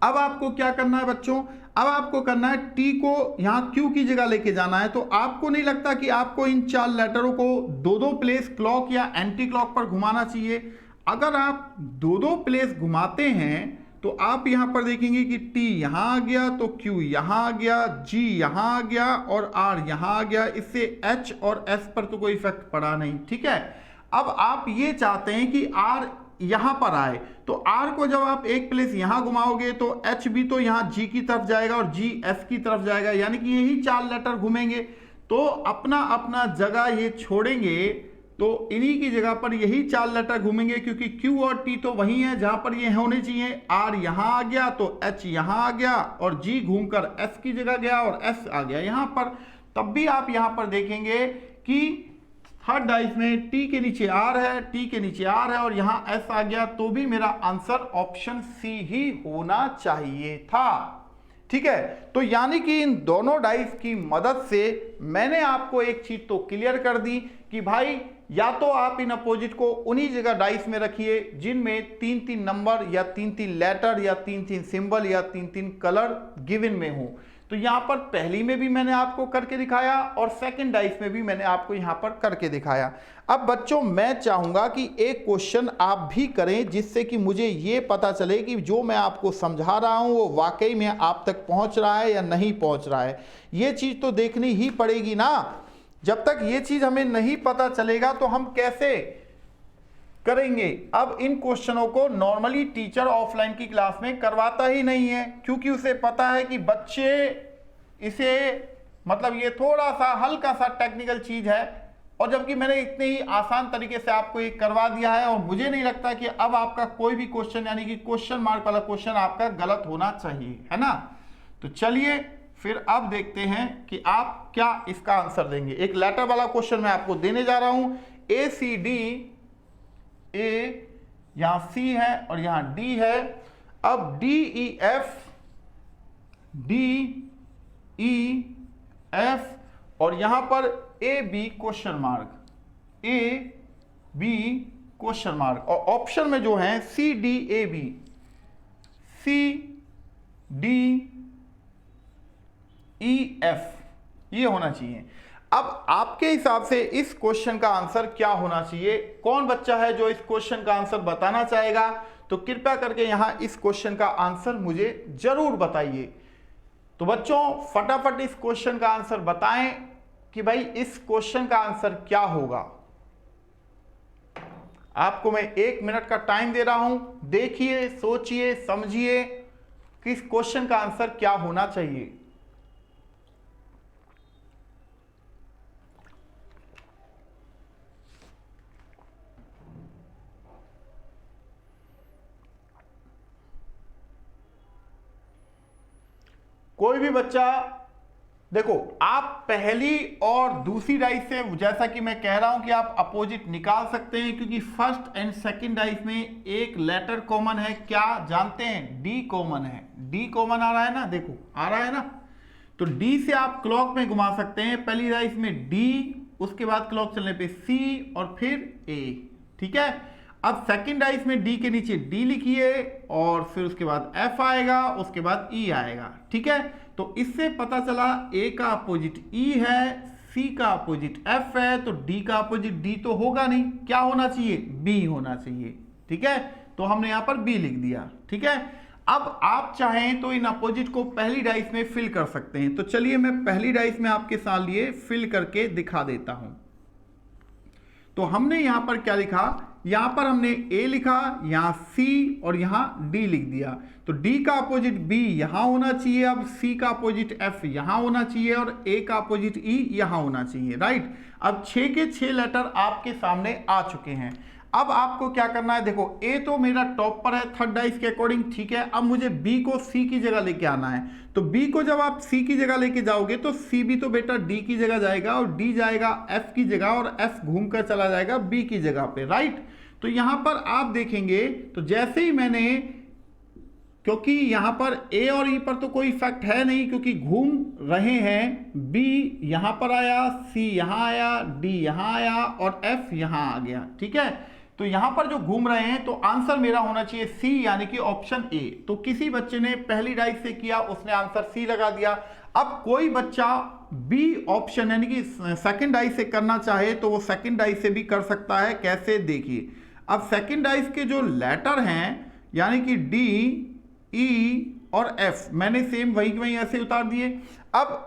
अब आपको क्या करना है बच्चों, अब आपको करना है T को यहां Q की जगह लेके जाना है। तो आपको नहीं लगता कि आपको इन 4 लेटरों को दो प्लेस क्लॉक या एंटी क्लॉक पर घुमाना चाहिए? अगर आप दो प्लेस घुमाते हैं तो आप यहां पर देखेंगे कि T यहां आ गया तो Q यहां आ गया, G यहां आ गया और R यहां आ गया। इससे H और S पर तो कोई इफेक्ट पड़ा नहीं, ठीक है। अब आप ये चाहते हैं कि R यहां पर आए, तो R को जब आप एक प्लेस यहां घुमाओगे तो H भी तो यहां G की तरफ जाएगा और G S की तरफ जाएगा, यानी कि यही 4 लेटर घूमेंगे। तो अपना अपना जगह ये छोड़ेंगे तो इन्हीं की जगह पर यही 4 लेटर घूमेंगे, क्योंकि Q और T तो वही है जहां पर ये होने चाहिए। R यहां आ गया तो H यहां आ गया और G घूमकर S की जगह गया और S आ गया यहां पर। तब भी आप यहां पर देखेंगे कि थर्ड डाइस में T के नीचे R है, T के नीचे R है और यहां S आ गया, तो भी मेरा आंसर ऑप्शन C ही होना चाहिए था, ठीक है। तो यानी कि इन दोनों डाइस की मदद से मैंने आपको एक चीज तो क्लियर कर दी कि भाई या तो आप इन अपोजिट को उन्हीं जगह डाइस में रखिए जिनमें 3-3 नंबर या 3-3 लेटर या 3-3 सिंबल या 3-3 कलर गिवन में हो। तो यहां पर पहली में भी मैंने आपको करके दिखाया और सेकंड डाइस में भी मैंने आपको यहां पर करके दिखाया। अब बच्चों मैं चाहूंगा कि एक क्वेश्चन आप भी करें जिससे कि मुझे ये पता चले कि जो मैं आपको समझा रहा हूं वो वाकई में आप तक पहुंच रहा है या नहीं पहुंच रहा है। ये चीज तो देखनी ही पड़ेगी ना। जब तक ये चीज हमें नहीं पता चलेगा तो हम कैसे करेंगे। अब इन क्वेश्चनों को नॉर्मली टीचर ऑफलाइन की क्लास में करवाता ही नहीं है, क्योंकि उसे पता है कि बच्चे इसे मतलब ये थोड़ा सा हल्का सा टेक्निकल चीज है, और जबकि मैंने इतने ही आसान तरीके से आपको ये करवा दिया है और मुझे नहीं लगता कि अब आपका कोई भी क्वेश्चन यानी कि क्वेश्चन मार्क वाला क्वेश्चन आपका गलत होना चाहिए, है ना। तो चलिए फिर अब देखते हैं कि आप क्या इसका आंसर देंगे। एक लेटर वाला क्वेश्चन मैं आपको देने जा रहा हूं। ACD, A यहां C है और यहां D है। अब DEF, DEF और यहां पर AB question mark, AB question mark, और ऑप्शन में जो है CDAB, CDEF ये होना चाहिए। अब आपके हिसाब से इस क्वेश्चन का आंसर क्या होना चाहिए? कौन बच्चा है जो इस क्वेश्चन का आंसर बताना चाहेगा? तो कृपया करके यहां इस क्वेश्चन का आंसर मुझे जरूर बताइए। तो बच्चों फटाफट इस क्वेश्चन का आंसर बताएं कि भाई इस क्वेश्चन का आंसर क्या होगा। आपको मैं 1 मिनट का टाइम दे रहा हूं, देखिए, सोचिए, समझिए कि इस क्वेश्चन का आंसर क्या होना चाहिए। कोई भी बच्चा, देखो आप पहली और दूसरी डाइस से, जैसा कि मैं कह रहा हूं कि आप अपोजिट निकाल सकते हैं, क्योंकि फर्स्ट एंड सेकंड डाइस में एक लेटर कॉमन है, क्या जानते हैं, डी कॉमन है। डी कॉमन आ रहा है ना, देखो आ रहा है ना, तो डी से आप क्लॉक में घुमा सकते हैं। पहली डाइस में डी, उसके बाद क्लॉक चलने पे सी और फिर ए, ठीक है। अब सेकंड डाइस में डी के नीचे डी लिखिए और फिर उसके बाद एफ आएगा, उसके बाद ई आएगा, ठीक है। तो इससे पता चला ए का अपोजिट ई है, सी का अपोजिट एफ है, तो डी का अपोजिट डी तो होगा नहीं, क्या होना चाहिए, बी होना चाहिए, ठीक है। तो हमने यहां पर बी लिख दिया, ठीक है। अब आप चाहें तो इन अपोजिट को पहली डाइस में फिल कर सकते हैं। तो चलिए मैं पहली डाइस में आपके साथ लिए फिल करके दिखा देता हूं। तो हमने यहां पर क्या लिखा, यहां पर हमने ए लिखा, यहां सी और यहां डी लिख दिया। तो डी का अपोजिट बी यहां होना चाहिए, अब सी का अपोजिट एफ यहां होना चाहिए और ए का अपोजिट ई यहां होना चाहिए, राइट। अब 6 के 6 लेटर आपके सामने आ चुके हैं। अब आपको क्या करना है, देखो ए तो मेरा टॉप पर है थर्ड डाइस के अकॉर्डिंग, ठीक है। अब मुझे बी को सी की जगह लेके आना है। तो बी को जब आप सी की जगह लेके जाओगे तो सी भी तो बेटा डी की जगह जाएगा और डी जाएगा एफ की जगह और एफ घूमकर चला जाएगा बी की जगह पे, राइट। तो यहां पर आप देखेंगे तो जैसे ही मैंने, क्योंकि यहां पर ए और ई पर तो कोई इफेक्ट है नहीं क्योंकि घूम रहे हैं, बी यहां पर आया, सी यहां आया, डी यहां आया और एफ यहां आ गया, ठीक है। तो यहां पर जो घूम रहे हैं तो आंसर मेरा होना चाहिए सी, यानी कि ऑप्शन ए। तो किसी बच्चे ने पहली डाइस से किया, उसने आंसर सी लगा दिया। अब कोई बच्चा बी ऑप्शन यानी कि सेकंड डाइस से करना चाहे तो वो सेकंड डाइस से भी कर सकता है। कैसे, देखिए अब सेकंड डाइस के जो लेटर हैं यानी कि डी, ई और एफ, मैंने सेम वही वही ऐसे उतार दिए। अब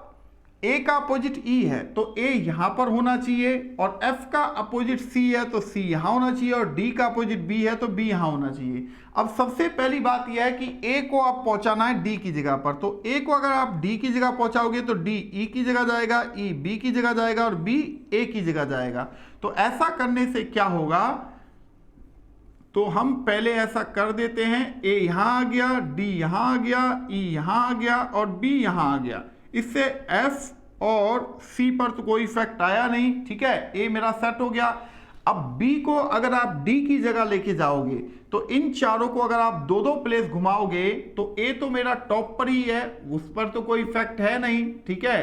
ए का अपोजिट ई है तो ए यहां पर होना चाहिए और एफ का अपोजिट सी है तो सी यहां होना चाहिए और डी का अपोजिट बी है तो बी यहां होना चाहिए। अब सबसे पहली बात यह है कि ए को आप पहुंचाना है डी की जगह पर। तो ए को अगर आप डी की जगह पहुंचाओगे तो डी ई की जगह जाएगा, ई बी की जगह जाएगा और बी ए की जगह जाएगा। तो ऐसा करने से क्या होगा, तो हम पहले ऐसा कर देते हैं, ए यहां आ गया, डी यहां आ गया, ई यहां आ गया और बी यहां आ गया। इससे एफ और सी पर तो कोई इफेक्ट आया नहीं, ठीक है, ए मेरा सेट हो गया। अब बी को अगर आप डी की जगह लेके जाओगे तो इन चारों को अगर आप दो दो प्लेस घुमाओगे तो ए तो मेरा टॉप पर ही है, उस पर तो कोई इफेक्ट है नहीं, ठीक है।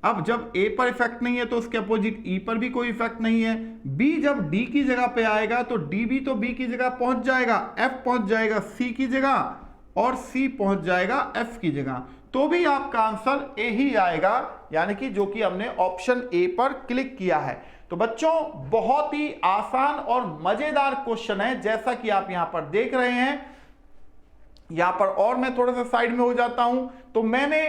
अब जब ए पर इफेक्ट नहीं है तो उसके अपोजिट ई पर भी कोई इफेक्ट नहीं है। बी जब डी की जगह पे आएगा तो डी भी तो बी की जगह पहुंच जाएगा, एफ पहुंच जाएगा सी की जगह और सी पहुंच जाएगा एफ की जगह, तो भी आपका आंसर ए ही आएगा, यानी कि जो कि हमने ऑप्शन ए पर क्लिक किया है। तो बच्चों बहुत ही आसान और मजेदार क्वेश्चन है, जैसा कि आप यहां पर देख रहे हैं। यहां पर और मैं थोड़ा सा साइड में हो जाता हूं। तो मैंने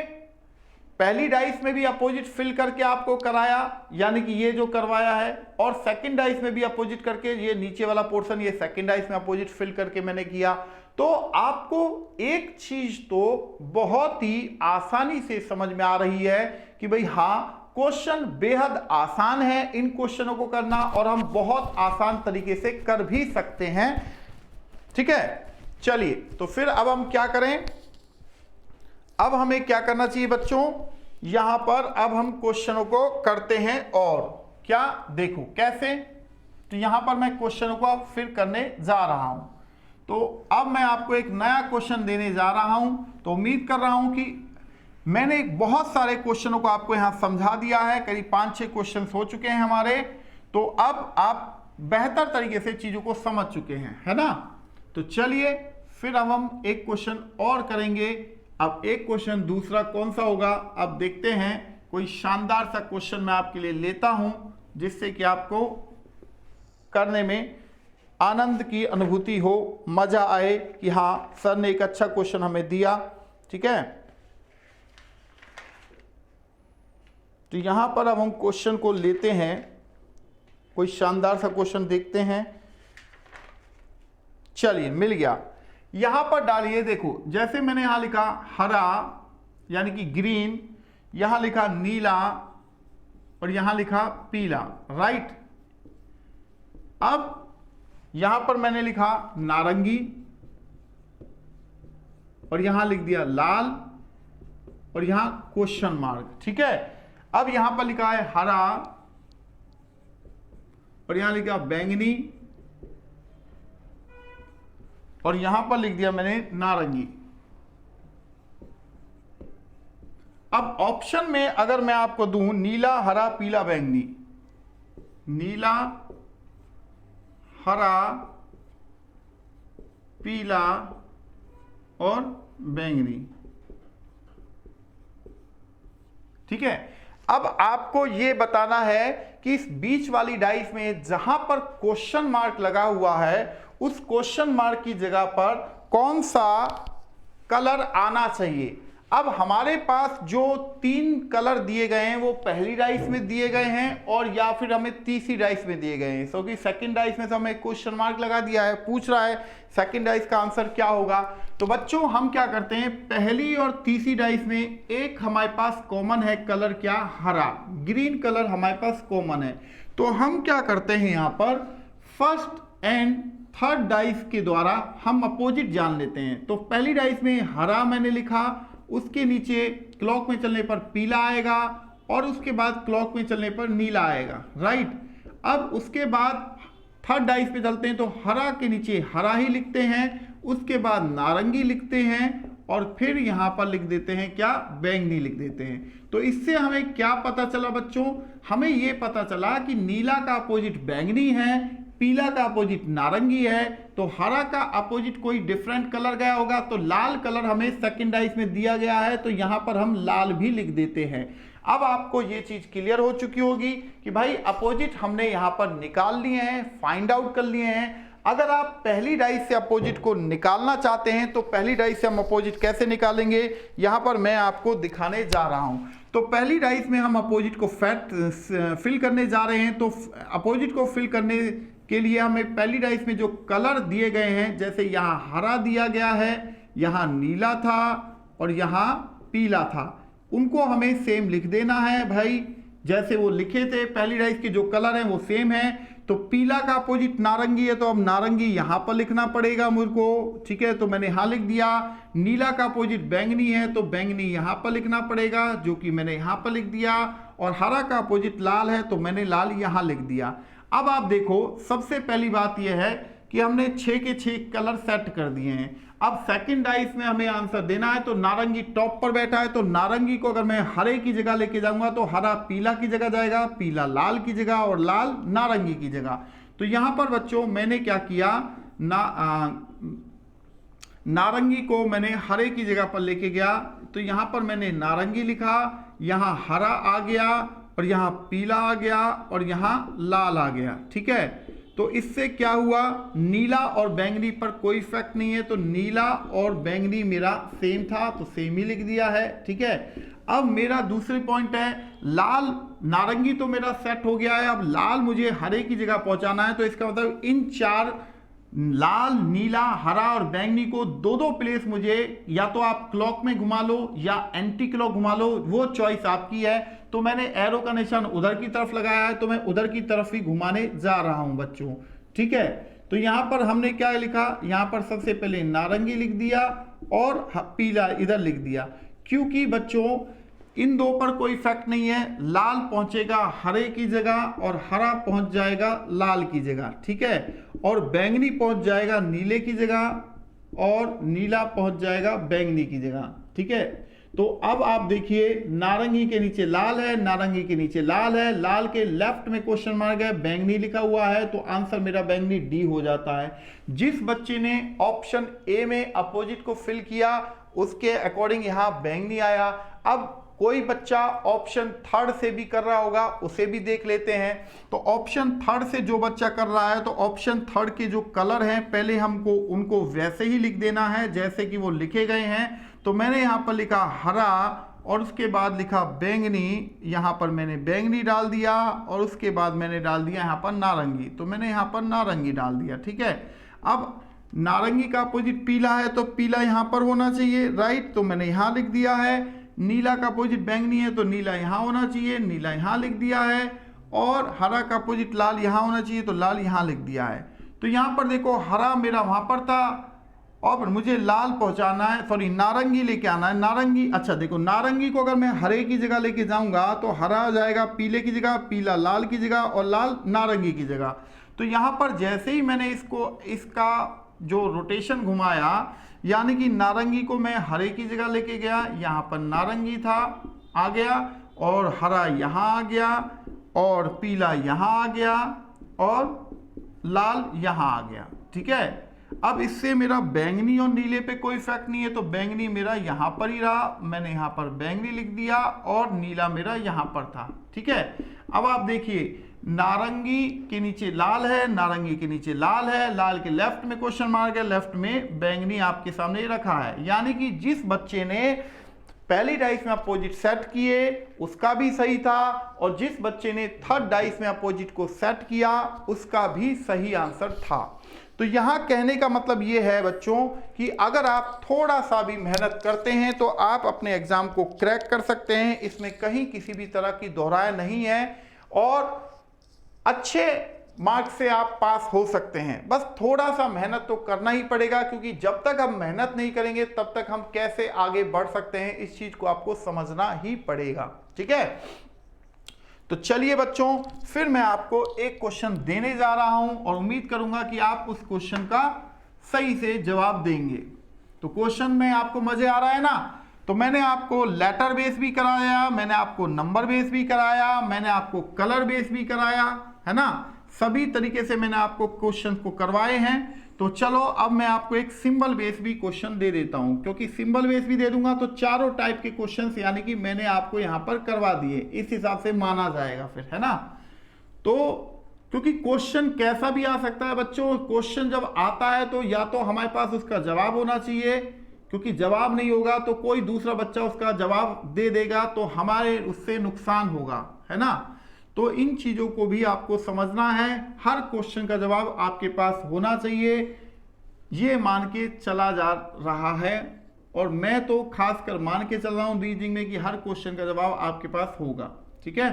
पहली डाइस में भी अपोजिट फिल करके आपको कराया, यानी कि ये जो करवाया है, और सेकंड डाइस में भी अपोजिट करके, ये नीचे वाला पोर्शन ये सेकंड डाइस में अपोजिट फिल करके मैंने किया। तो आपको एक चीज तो बहुत ही आसानी से समझ में आ रही है कि भाई हाँ, क्वेश्चन बेहद आसान है इन क्वेश्चनों को करना और हम बहुत आसान तरीके से कर भी सकते हैं, ठीक है। चलिए तो फिर अब हम क्या करें, अब हमें क्या करना चाहिए बच्चों, यहां पर अब हम क्वेश्चनों को करते हैं और क्या, देखो कैसे। तो यहां पर मैं क्वेश्चनों को अब फिर करने जा रहा हूं। तो अब मैं आपको एक नया क्वेश्चन देने जा रहा हूं। तो उम्मीद कर रहा हूं कि मैंने बहुत सारे क्वेश्चनों को आपको यहां समझा दिया है, करीब 5-6 क्वेश्चन हो चुके हैं हमारे। तो अब आप बेहतर तरीके से चीजों को समझ चुके हैं, है ना। तो चलिए फिर अब हम एक क्वेश्चन और करेंगे। अब एक क्वेश्चन दूसरा कौन सा होगा, अब देखते हैं। कोई शानदार सा क्वेश्चन मैं आपके लिए लेता हूं जिससे कि आपको करने में आनंद की अनुभूति हो, मजा आए कि हाँ सर ने एक अच्छा क्वेश्चन हमें दिया, ठीक है। तो यहां पर अब हम क्वेश्चन को लेते हैं, कोई शानदार सा क्वेश्चन देखते हैं। चलिए मिल गया। यहां पर डालिए। देखो जैसे मैंने यहां लिखा हरा यानी कि ग्रीन, यहां लिखा नीला और यहां लिखा पीला, राइट। अब यहां पर मैंने लिखा नारंगी और यहां लिख दिया लाल और यहां क्वेश्चन मार्क, ठीक है। अब यहां पर लिखा है हरा और यहां लिखा बैंगनी और यहां पर लिख दिया मैंने नारंगी। अब ऑप्शन में अगर मैं आपको दूं नीला, हरा, पीला, बैंगनी, नीला, हरा, पीला और बैंगनी, ठीक है। अब आपको यह बताना है कि इस बीच वाली डाइस में जहां पर क्वेश्चन मार्क लगा हुआ है उस क्वेश्चन मार्क की जगह पर कौन सा कलर आना चाहिए। अब हमारे पास जो 3 कलर दिए गए हैं वो पहली डाइस में दिए गए हैं और या फिर हमें तीसरी डाइस में दिए गए हैं। क्योंकि सेकंड डाइस में तो हमें क्वेश्चन मार्क लगा दिया है, पूछ रहा है सेकंड डाइस का आंसर क्या होगा। तो बच्चों हम क्या करते हैं, पहली और तीसरी डाइस में एक हमारे पास कॉमन है कलर, क्या, हरा, ग्रीन कलर हमारे पास कॉमन है। तो हम क्या करते हैं यहां पर फर्स्ट एंड थर्ड डाइस के द्वारा हम अपोजिट जान लेते हैं। तो पहली डाइस में हरा मैंने लिखा, उसके नीचे क्लॉक में चलने पर पीला आएगा और उसके बाद क्लॉक में चलने पर नीला आएगा, राइट। अब उसके बाद थर्ड डाइस पे चलते हैं तो हरा के नीचे हरा ही लिखते हैं, उसके बाद नारंगी लिखते हैं और फिर यहां पर लिख देते हैं क्या, बैंगनी लिख देते हैं। तो इससे हमें क्या पता चला बच्चों, हमें यह पता चला कि नीला का अपोजिट बैंगनी है, पीला का अपोजिट नारंगी है, तो हरा का अपोजिट कोई डिफरेंट कलर गया होगा। तो लाल कलर हमें सेकंड डाइस में दिया गया है तो यहां पर हम लाल भी लिख देते हैं। अब आपको ये चीज क्लियर हो चुकी होगी कि भाई अपोजिट हमने यहां पर निकाल लिए हैं, फाइंड आउट कर लिए हैं। अगर आप पहली डाइस से अपोजिट को निकालना चाहते हैं तो पहली डाइस से हम अपोजिट कैसे निकालेंगे, यहां पर मैं आपको दिखाने जा रहा हूं। तो पहली डाइस में हम अपोजिट को फिल करने जा रहे हैं। तो अपोजिट को फिल करने के लिए हमें पहली डाइस में जो कलर दिए गए हैं, जैसे यहाँ हरा दिया गया है, यहाँ नीला था और यहाँ पीला था, उनको हमें सेम लिख देना है भाई, जैसे वो लिखे थे। पहली डाइस के जो कलर हैं वो सेम है। तो पीला का अपोजिट नारंगी है तो अब नारंगी यहाँ पर लिखना पड़ेगा मुझको, ठीक है, तो मैंने यहाँ लिख दिया। नीला का अपोजिट बैंगनी है तो बैंगनी यहाँ पर लिखना पड़ेगा, जो कि मैंने यहाँ पर लिख दिया। और हरा का अपोजिट लाल है तो मैंने लाल यहाँ लिख दिया। अब आप देखो सबसे पहली बात यह है कि हमने 6 के 6 कलर सेट कर दिए हैं। अब सेकंड डाइस में हमें आंसर देना है तो नारंगी टॉप पर बैठा है तो नारंगी को अगर मैं हरे की जगह लेके जाऊंगा तो हरा पीला की जगह जाएगा, पीला लाल की जगह और लाल नारंगी की जगह। तो यहां पर बच्चों मैंने क्या किया, नारंगी को मैंने हरे की जगह पर लेके गया तो यहां पर मैंने नारंगी लिखा, यहां हरा आ गया और यहाँ पीला आ गया और यहाँ लाल आ गया, ठीक है। तो इससे क्या हुआ, नीला और बैंगनी पर कोई इफेक्ट नहीं है, तो नीला और बैंगनी मेरा सेम था तो सेम ही लिख दिया है, ठीक है। अब मेरा दूसरे पॉइंट है लाल, नारंगी तो मेरा सेट हो गया है, अब लाल मुझे हरे की जगह पहुंचाना है। तो इसका मतलब इन 4 लाल, नीला, हरा और बैंगनी को 2-2 प्लेस मुझे या तो आप क्लॉक में घुमा लो या एंटी क्लॉक घुमा लो, वो चॉइस आपकी है। तो मैंने एरो का निशान उधर की तरफ लगाया है तो मैं उधर की तरफ ही घुमाने जा रहा हूं बच्चों, ठीक है। तो यहां पर हमने क्या लिखा, यहां पर सबसे पहले नारंगी लिख दिया और पीला इधर लिख दिया, क्योंकि बच्चों इन 2 पर कोई इफेक्ट नहीं है। लाल पहुंचेगा हरे की जगह और हरा पहुंच जाएगा लाल की जगह, ठीक है। और बैंगनी पहुंच जाएगा नीले की जगह और नीला पहुंच जाएगा बैंगनी की जगह, ठीक है। तो अब आप देखिए नारंगी के नीचे लाल है, नारंगी के नीचे लाल है, लाल के लेफ्ट में क्वेश्चन मार्क है, बैंगनी लिखा हुआ है, तो आंसर मेरा बैंगनी डी हो जाता है। जिस बच्चे ने ऑप्शन ए में अपोजिट को फिल किया उसके अकॉर्डिंग यहां बैंगनी आया। अब कोई बच्चा ऑप्शन थर्ड से भी कर रहा होगा, उसे भी देख लेते हैं। तो ऑप्शन थर्ड से जो बच्चा कर रहा है तो ऑप्शन थर्ड के जो कलर हैं पहले हमको उनको वैसे ही लिख देना है जैसे कि वो लिखे गए हैं। तो मैंने यहाँ पर लिखा हरा और उसके बाद लिखा बैंगनी, यहाँ पर मैंने बैंगनी डाल दिया और उसके बाद मैंने डाल दिया यहाँ पर नारंगी, तो मैंने यहाँ पर नारंगी डाल दिया, ठीक है। अब नारंगी का अपोजिट पीला है तो पीला यहाँ पर होना चाहिए, राइट, तो मैंने यहाँ लिख दिया है। नीला का अपोजिट बैंगनी है तो नीला यहाँ होना चाहिए, नीला यहाँ लिख दिया है। और हरा का अपोजिट लाल यहाँ होना चाहिए तो लाल यहाँ लिख दिया है। तो यहाँ पर देखो हरा मेरा वहाँ पर था और मुझे लाल पहुँचाना है, सॉरी नारंगी लेके आना है। नारंगी, अच्छा देखो नारंगी को अगर मैं हरे की जगह लेके जाऊँगा तो हरा आ जाएगा पीले की जगह, पीला लाल की जगह और लाल नारंगी की जगह। तो यहाँ पर जैसे ही मैंने इसका जो रोटेशन घुमाया, यानी कि नारंगी को मैं हरे की जगह लेके गया, यहाँ पर नारंगी था आ गया और हरा यहाँ आ गया और पीला यहाँ आ गया और लाल यहाँ आ गया, ठीक है। अब इससे मेरा बैंगनी और नीले पे कोई इफेक्ट नहीं है तो बैंगनी मेरा यहाँ पर ही रहा, मैंने यहाँ पर बैंगनी लिख दिया और नीला मेरा यहाँ पर था, ठीक है। अब आप देखिए नारंगी के नीचे लाल है, नारंगी के नीचे लाल है, लाल के लेफ्ट में क्वेश्चन मार्क है, लेफ्ट में बैंगनी आपके सामने रखा है। यानी कि जिस बच्चे ने पहली डाइस में अपोजिट सेट किए उसका भी सही था और जिस बच्चे ने थर्ड डाइस में अपोजिट को सेट किया उसका भी सही आंसर था। तो यहाँ कहने का मतलब ये है बच्चों कि अगर आप थोड़ा सा भी मेहनत करते हैं तो आप अपने एग्जाम को क्रैक कर सकते हैं, इसमें कहीं किसी भी तरह की दोहराए नहीं है और अच्छे मार्क्स से आप पास हो सकते हैं। बस थोड़ा सा मेहनत तो करना ही पड़ेगा, क्योंकि जब तक हम मेहनत नहीं करेंगे तब तक हम कैसे आगे बढ़ सकते हैं, इस चीज को आपको समझना ही पड़ेगा, ठीक है। तो चलिए बच्चों, फिर मैं आपको एक क्वेश्चन देने जा रहा हूं और उम्मीद करूंगा कि आप उस क्वेश्चन का सही से जवाब देंगे। तो क्वेश्चन में आपको मजे आ रहा है ना? तो मैंने आपको लेटर बेस भी कराया, मैंने आपको नंबर बेस भी कराया, मैंने आपको कलर बेस भी कराया, है ना। सभी तरीके से मैंने आपको क्वेश्चन को करवाए हैं। तो चलो अब मैं आपको एक सिंबल बेस भी क्वेश्चन दे देता हूं, क्योंकि सिंबल बेस भी दे दूंगा तो चारों टाइप के क्वेश्चंस यानी कि मैंने आपको यहां पर करवा दिए, इस हिसाब से माना जाएगा फिर, है ना। तो क्योंकि क्वेश्चन कैसा भी आ सकता है बच्चों, क्वेश्चन जब आता है तो या तो हमारे पास उसका जवाब होना चाहिए, क्योंकि जवाब नहीं होगा तो कोई दूसरा बच्चा उसका जवाब दे देगा तो हमारे उससे नुकसान होगा, है ना। तो इन चीजों को भी आपको समझना है, हर क्वेश्चन का जवाब आपके पास होना चाहिए, ये मान के चला जा रहा है। और मैं तो खासकर मान के चल रहा हूं रीजनिंग में कि हर क्वेश्चन का जवाब आपके पास होगा, ठीक है।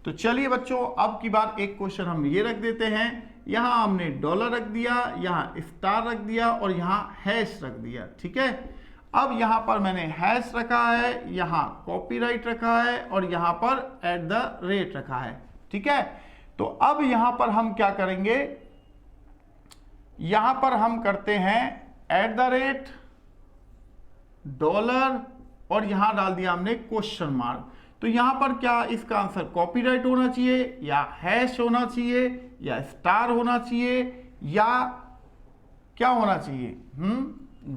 तो चलिए बच्चों, अब की बार एक क्वेश्चन हम ये रख देते हैं, यहां हमने डॉलर रख दिया, यहां स्टार रख दिया और यहां हैश रख दिया, ठीक है। अब यहां पर मैंने हैश रखा है, यहां कॉपीराइट रखा है और यहां पर @ रखा है, ठीक है। तो अब यहां पर हम क्या करेंगे, यहां पर हम करते हैं @ डॉलर और यहां डाल दिया हमने क्वेश्चन मार्क। तो यहां पर क्या इसका आंसर कॉपीराइट होना चाहिए या हैश होना चाहिए या स्टार होना चाहिए या क्या होना चाहिए?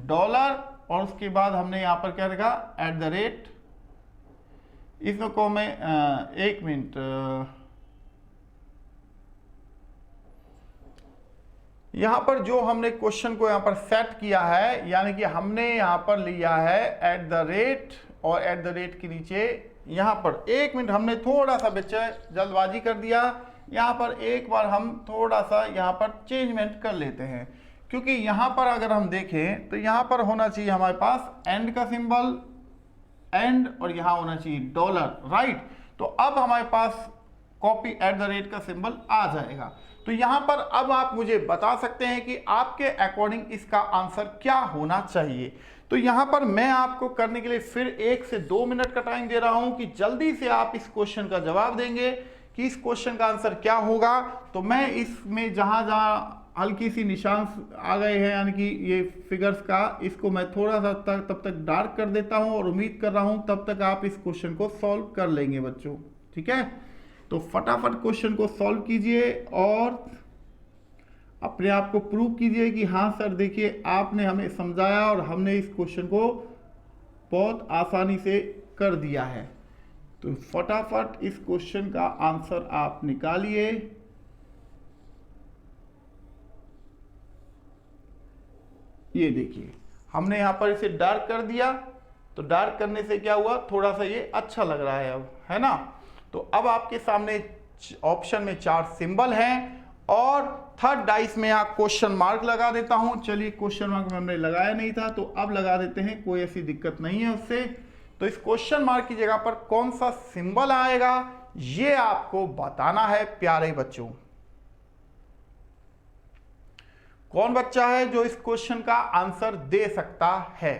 डॉलर और उसके बाद हमने यहां पर क्या रखा @ इसको मैं एक मिनट, यहां पर जो हमने क्वेश्चन को यहां पर सेट किया है, यानी कि हमने यहां पर लिया है @ और @ के नीचे यहां पर एक मिनट हमने थोड़ा सा बच्चे जल्दबाजी कर दिया, यहां पर एक बार हम थोड़ा सा यहां पर चेंजमेंट कर लेते हैं, क्योंकि यहां पर अगर हम देखें तो यहां पर होना चाहिए हमारे पास एंड का सिंबल, एंड, और यहां होना चाहिए डॉलर, राइट। तो अब हमारे पास कॉपी @ का सिंबल आ जाएगा। तो यहां पर अब आप मुझे बता सकते हैं कि आपके अकॉर्डिंग इसका आंसर क्या होना चाहिए। तो यहां पर मैं आपको करने के लिए फिर 1 से 2 मिनट का टाइम दे रहा हूं कि जल्दी से आप इस क्वेश्चन का जवाब देंगे कि इस क्वेश्चन का आंसर क्या होगा। तो मैं इसमें जहां जहां हल्की सी निशान आ गए हैं, यानी कि ये फिगर्स का, इसको मैं थोड़ा सा तब तक डार्क कर देता हूं और उम्मीद कर रहा हूं तब तक आप इस क्वेश्चन को सॉल्व कर लेंगे बच्चों, ठीक है। तो फटाफट क्वेश्चन को सॉल्व कीजिए और अपने आप को प्रूव कीजिए कि हाँ सर देखिए आपने हमें समझाया और हमने इस क्वेश्चन को बहुत आसानी से कर दिया है। तो फटाफट इस क्वेश्चन का आंसर आप निकालिए। ये देखिए हमने यहां पर इसे डार्क कर दिया, तो डार्क करने से क्या हुआ, थोड़ा सा ये अच्छा लग रहा है अब, है ना। तो अब आपके सामने ऑप्शन में 4 सिंबल हैं और थर्ड डाइस में यहाँ क्वेश्चन मार्क लगा देता हूं। चलिए क्वेश्चन मार्क हमने लगाया नहीं था तो अब लगा देते हैं, कोई ऐसी दिक्कत नहीं है उससे। तो इस क्वेश्चन मार्क की जगह पर कौन सा सिंबल आएगा ये आपको बताना है प्यारे बच्चों। कौन बच्चा है जो इस क्वेश्चन का आंसर दे सकता है?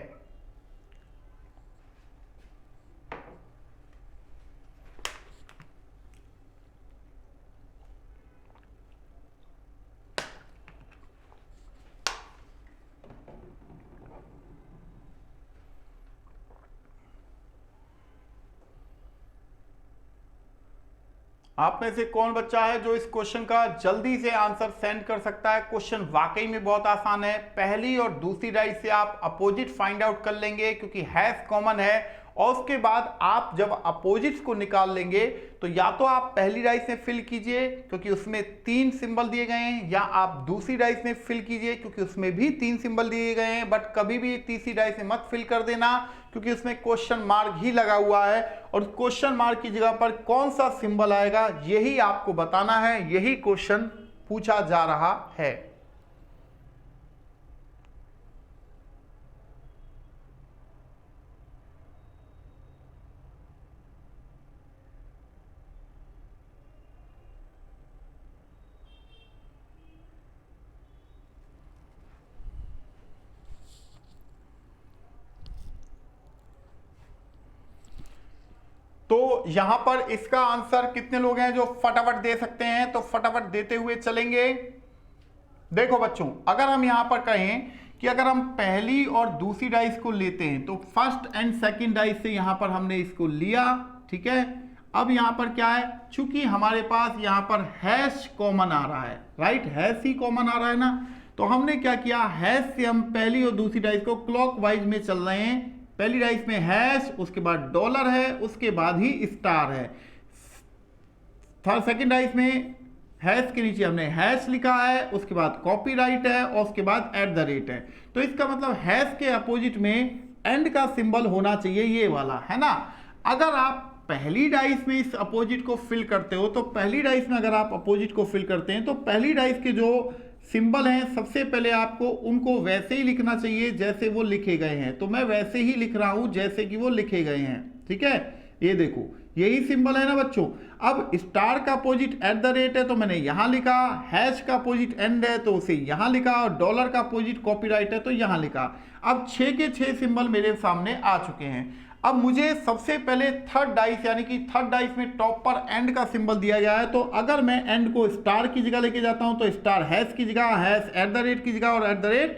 आप में से कौन बच्चा है जो इस क्वेश्चन का जल्दी से आंसर सेंड कर सकता है? क्वेश्चन वाकई में बहुत आसान है। पहली और दूसरी डाइस से आप अपोजिट फाइंड आउट कर लेंगे क्योंकि हैश कॉमन है, और उसके बाद आप जब अपोजिट्स को निकाल लेंगे तो या तो आप पहली डाइस में फिल कीजिए क्योंकि उसमें 3 सिंबल दिए गए हैं, या आप दूसरी डाइस में फिल कीजिए क्योंकि उसमें भी 3 सिंबल दिए गए हैं। बट कभी भी तीसरी डाइस में मत फिल कर देना क्योंकि उसमें क्वेश्चन मार्क ही लगा हुआ है, और क्वेश्चन मार्क की जगह पर कौन सा सिंबल आएगा यही आपको बताना है, यही क्वेश्चन पूछा जा रहा है। तो यहां पर इसका आंसर कितने लोग हैं जो फटाफट दे सकते हैं? तो फटाफट देते हुए चलेंगे। देखो बच्चों, अगर हम यहां पर कहें कि अगर हम पहली और दूसरी डाइस को लेते हैं तो फर्स्ट एंड सेकंड डाइस से यहां पर हमने इसको लिया, ठीक है। अब यहां पर क्या है, चूंकि हमारे पास यहां पर हैश कॉमन आ रहा है, राइट, हैश ही कॉमन आ रहा है ना, तो हमने क्या किया, हैश से हम पहली और दूसरी डाइस को क्लॉकवाइज में चल रहे हैं। पहली डाइस में हैश, उसके बाद डॉलर है, उसके बाद ही स्टार है। थर्ड सेकंड डाइस में हैश के नीचे हमने हैश लिखा है, उसके बाद कॉपीराइट है, और उसके बाद @ है। तो इसका मतलब हैश के अपोजिट में एंड का सिंबल होना चाहिए, ये वाला, है ना। अगर आप पहली डाइस में इस अपोजिट को फिल करते हो तो पहली डाइस में अगर आप अपोजिट को फिल करते हैं तो पहली डाइस के जो सिंबल हैं सबसे पहले आपको उनको वैसे ही लिखना चाहिए जैसे वो लिखे गए हैं। तो मैं वैसे ही लिख रहा हूं जैसे कि वो लिखे गए हैं, ठीक है। ये देखो, यही सिंबल है ना बच्चों। अब स्टार का अपोजिट @ है तो मैंने यहां लिखा, हैश का अपोजिट एंड है तो उसे यहां लिखा, और डॉलर का अपोजिट कॉपीराइट है तो यहां लिखा। अब 6 के 6 सिंबल मेरे सामने आ चुके हैं। अब मुझे सबसे पहले थर्ड डाइस, यानी कि थर्ड डाइस में टॉप पर एंड का सिंबल दिया गया है, तो अगर मैं एंड को स्टार की जगह लेके जाता हूं तो स्टार हैश की जगह, हैश @ की जगह, और @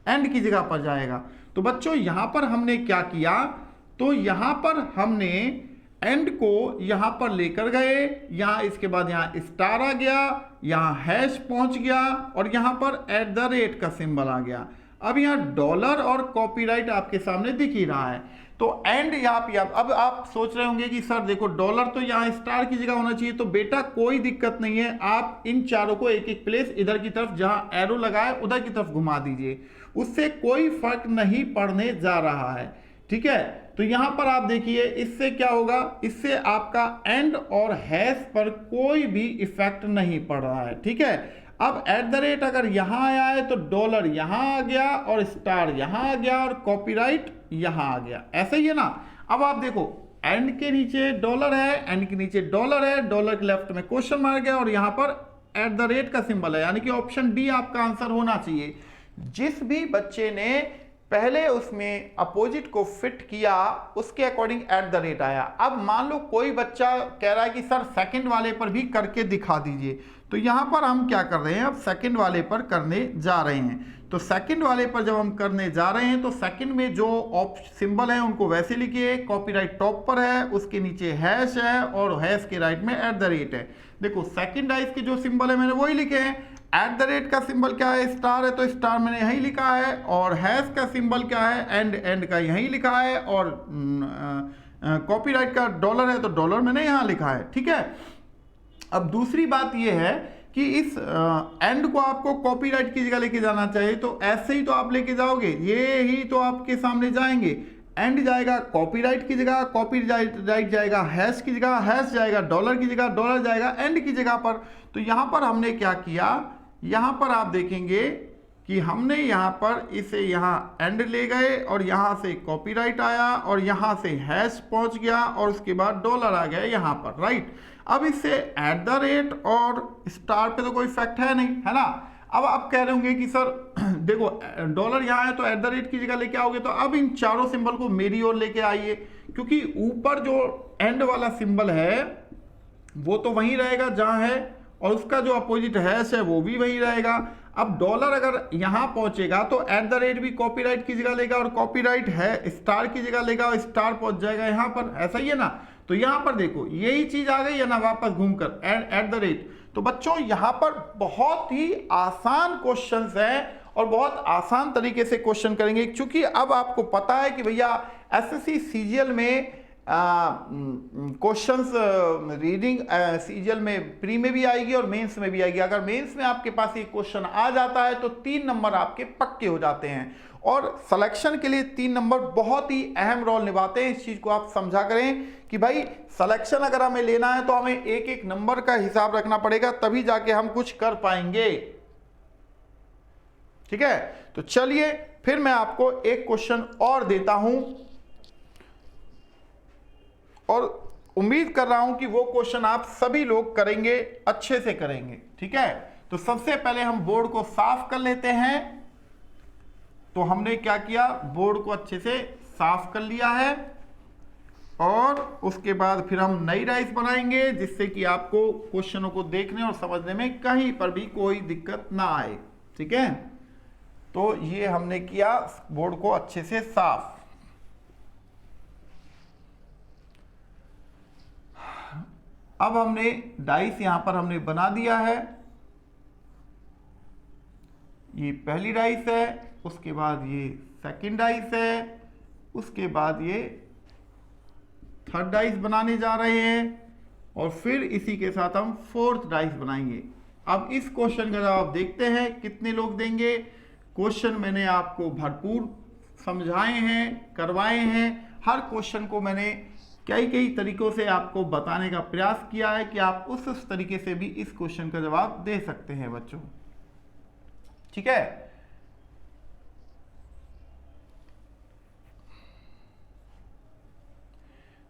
एंड की जगह पर जाएगा। तो बच्चों यहां पर हमने क्या किया, तो यहां पर हमने एंड को यहां पर लेकर गए, यहां इसके बाद यहां स्टार आ गया, यहां हैश पहुंच गया, और यहां पर @ का सिंबल आ गया। अब यहां डॉलर और कॉपीराइट आपके सामने दिख ही रहा है। तो एंड अब आप सोच रहे होंगे कि सर देखो डॉलर तो यहाँ स्टार की जगह होना चाहिए, तो बेटा कोई दिक्कत नहीं है, आप इन चारों को एक एक प्लेस इधर की तरफ जहाँ एरो लगा है उधर की तरफ घुमा दीजिए, उससे कोई फर्क नहीं पड़ने जा रहा है, ठीक है। तो यहां पर आप देखिए इससे क्या होगा, इससे आपका एंड और हैश पर कोई भी इफेक्ट नहीं पड़ रहा है, ठीक है। अब @ अगर यहां आया है तो डॉलर यहां आ गया, और स्टार यहां आ गया, और कॉपीराइट यहां आ गया, ऐसा ही है ना। अब आप देखो एंड के नीचे डॉलर है, एंड के नीचे डॉलर है, डॉलर के लेफ्ट में क्वेश्चन मार्क है, और यहां पर @ का सिंबल है, यानी कि ऑप्शन डी आपका आंसर होना चाहिए। जिस भी बच्चे ने पहले उसमें अपोजिट को फिट किया उसके अकॉर्डिंग @ आया। अब मान लो कोई बच्चा कह रहा है कि सर सेकंड वाले पर भी करके दिखा दीजिए, तो यहां पर हम क्या कर रहे हैं, अब सेकंड वाले पर करने जा रहे हैं। तो सेकंड वाले पर जब हम करने जा रहे हैं तो सेकंड में जो सिंबल है उनको वैसे लिखिए, कॉपीराइट टॉप पर है, उसके नीचे हैश है, और हैश के राइट में @ है। देखो सेकंड डाइस के जो सिंबल है मैंने वही लिखे हैं। @ का सिंबल क्या है, स्टार है तो स्टार मैंने यही लिखा है, और हैश का सिंबल क्या है, एंड का यही लिखा है, और कॉपीराइट का डॉलर है तो डॉलर मैंने यहां लिखा है, ठीक है। अब दूसरी बात यह है कि इस एंड को आपको कॉपीराइट की जगह लेके जाना चाहिए, तो ऐसे ही तो आप लेके जाओगे, ये ही तो आपके सामने जाएंगे। एंड जाएगा कॉपीराइट की जगह, कॉपीराइट जाएगा हैश की जगह, हैश जाएगा डॉलर की जगह, डॉलर जाएगा एंड की जगह पर। तो यहां पर हमने क्या किया, यहां पर आप देखेंगे कि हमने यहां पर इसे यहां एंड ले गए और यहां से कॉपीराइट आया और यहां से हैश पहुंच गया और उसके बाद डॉलर आ गया यहां पर, राइट। अब इससे एट द रेट और स्टार पे तो कोई इफेक्ट है नहीं, है ना। अब आप कह रहे होंगे कि सर देखो डॉलर यहाँ है तो एट द रेट की जगह लेके आओगे, तो अब इन चारों सिंबल को मेरी ओर लेके आइए, क्योंकि ऊपर जो एंड वाला सिंबल है वो तो वहीं रहेगा जहां है और उसका जो अपोजिट हैश है वो भी वही रहेगा। अब डॉलर अगर यहां पहुंचेगा तो एट द रेट भी कॉपीराइट की जगह लेगा और कॉपीराइट है स्टार की जगह लेगा और स्टार पहुंच जाएगा यहां पर, ऐसा ही है ना। तो यहां पर देखो यही चीज आ गई है ना वापस घूमकर एट द रेट। तो बच्चों यहां पर बहुत ही आसान क्वेश्चंस हैं और बहुत आसान तरीके से क्वेश्चन करेंगे, क्योंकि अब आपको पता है कि भैया एसएससी सीजीएल में क्वेश्चंस रीडिंग सीजीएल में प्री में भी आएगी और मेंस में भी आएगी। अगर मेंस में आपके पास ये क्वेश्चन आ जाता है तो 3 नंबर आपके पक्के हो जाते हैं और सिलेक्शन के लिए 3 नंबर बहुत ही अहम रोल निभाते हैं। इस चीज को आप समझा करें कि भाई सिलेक्शन अगर हमें लेना है तो हमें एक एक नंबर का हिसाब रखना पड़ेगा, तभी जाके हम कुछ कर पाएंगे, ठीक है। तो चलिए फिर मैं आपको एक क्वेश्चन और देता हूं और उम्मीद कर रहा हूं कि वो क्वेश्चन आप सभी लोग करेंगे, अच्छे से करेंगे, ठीक है। तो सबसे पहले हम बोर्ड को साफ कर लेते हैं। तो हमने क्या किया, बोर्ड को अच्छे से साफ कर लिया है और उसके बाद फिर हम नई डाइस बनाएंगे जिससे कि आपको क्वेश्चनों को देखने और समझने में कहीं पर भी कोई दिक्कत ना आए, ठीक है। तो ये हमने किया, बोर्ड को अच्छे से साफ। अब हमने डाइस यहां पर हमने बना दिया है, ये पहली डाइस है, उसके बाद ये सेकंड डाइस है, उसके बाद ये थर्ड डाइस बनाने जा रहे हैं और फिर इसी के साथ हम फोर्थ डाइस बनाएंगे। अब इस क्वेश्चन का जवाब देखते हैं कितने लोग देंगे। क्वेश्चन मैंने आपको भरपूर समझाए हैं, करवाए हैं, हर क्वेश्चन को मैंने कई तरीकों से आपको बताने का प्रयास किया है कि आप उस तरीके से भी इस क्वेश्चन का जवाब दे सकते हैं बच्चों, ठीक है।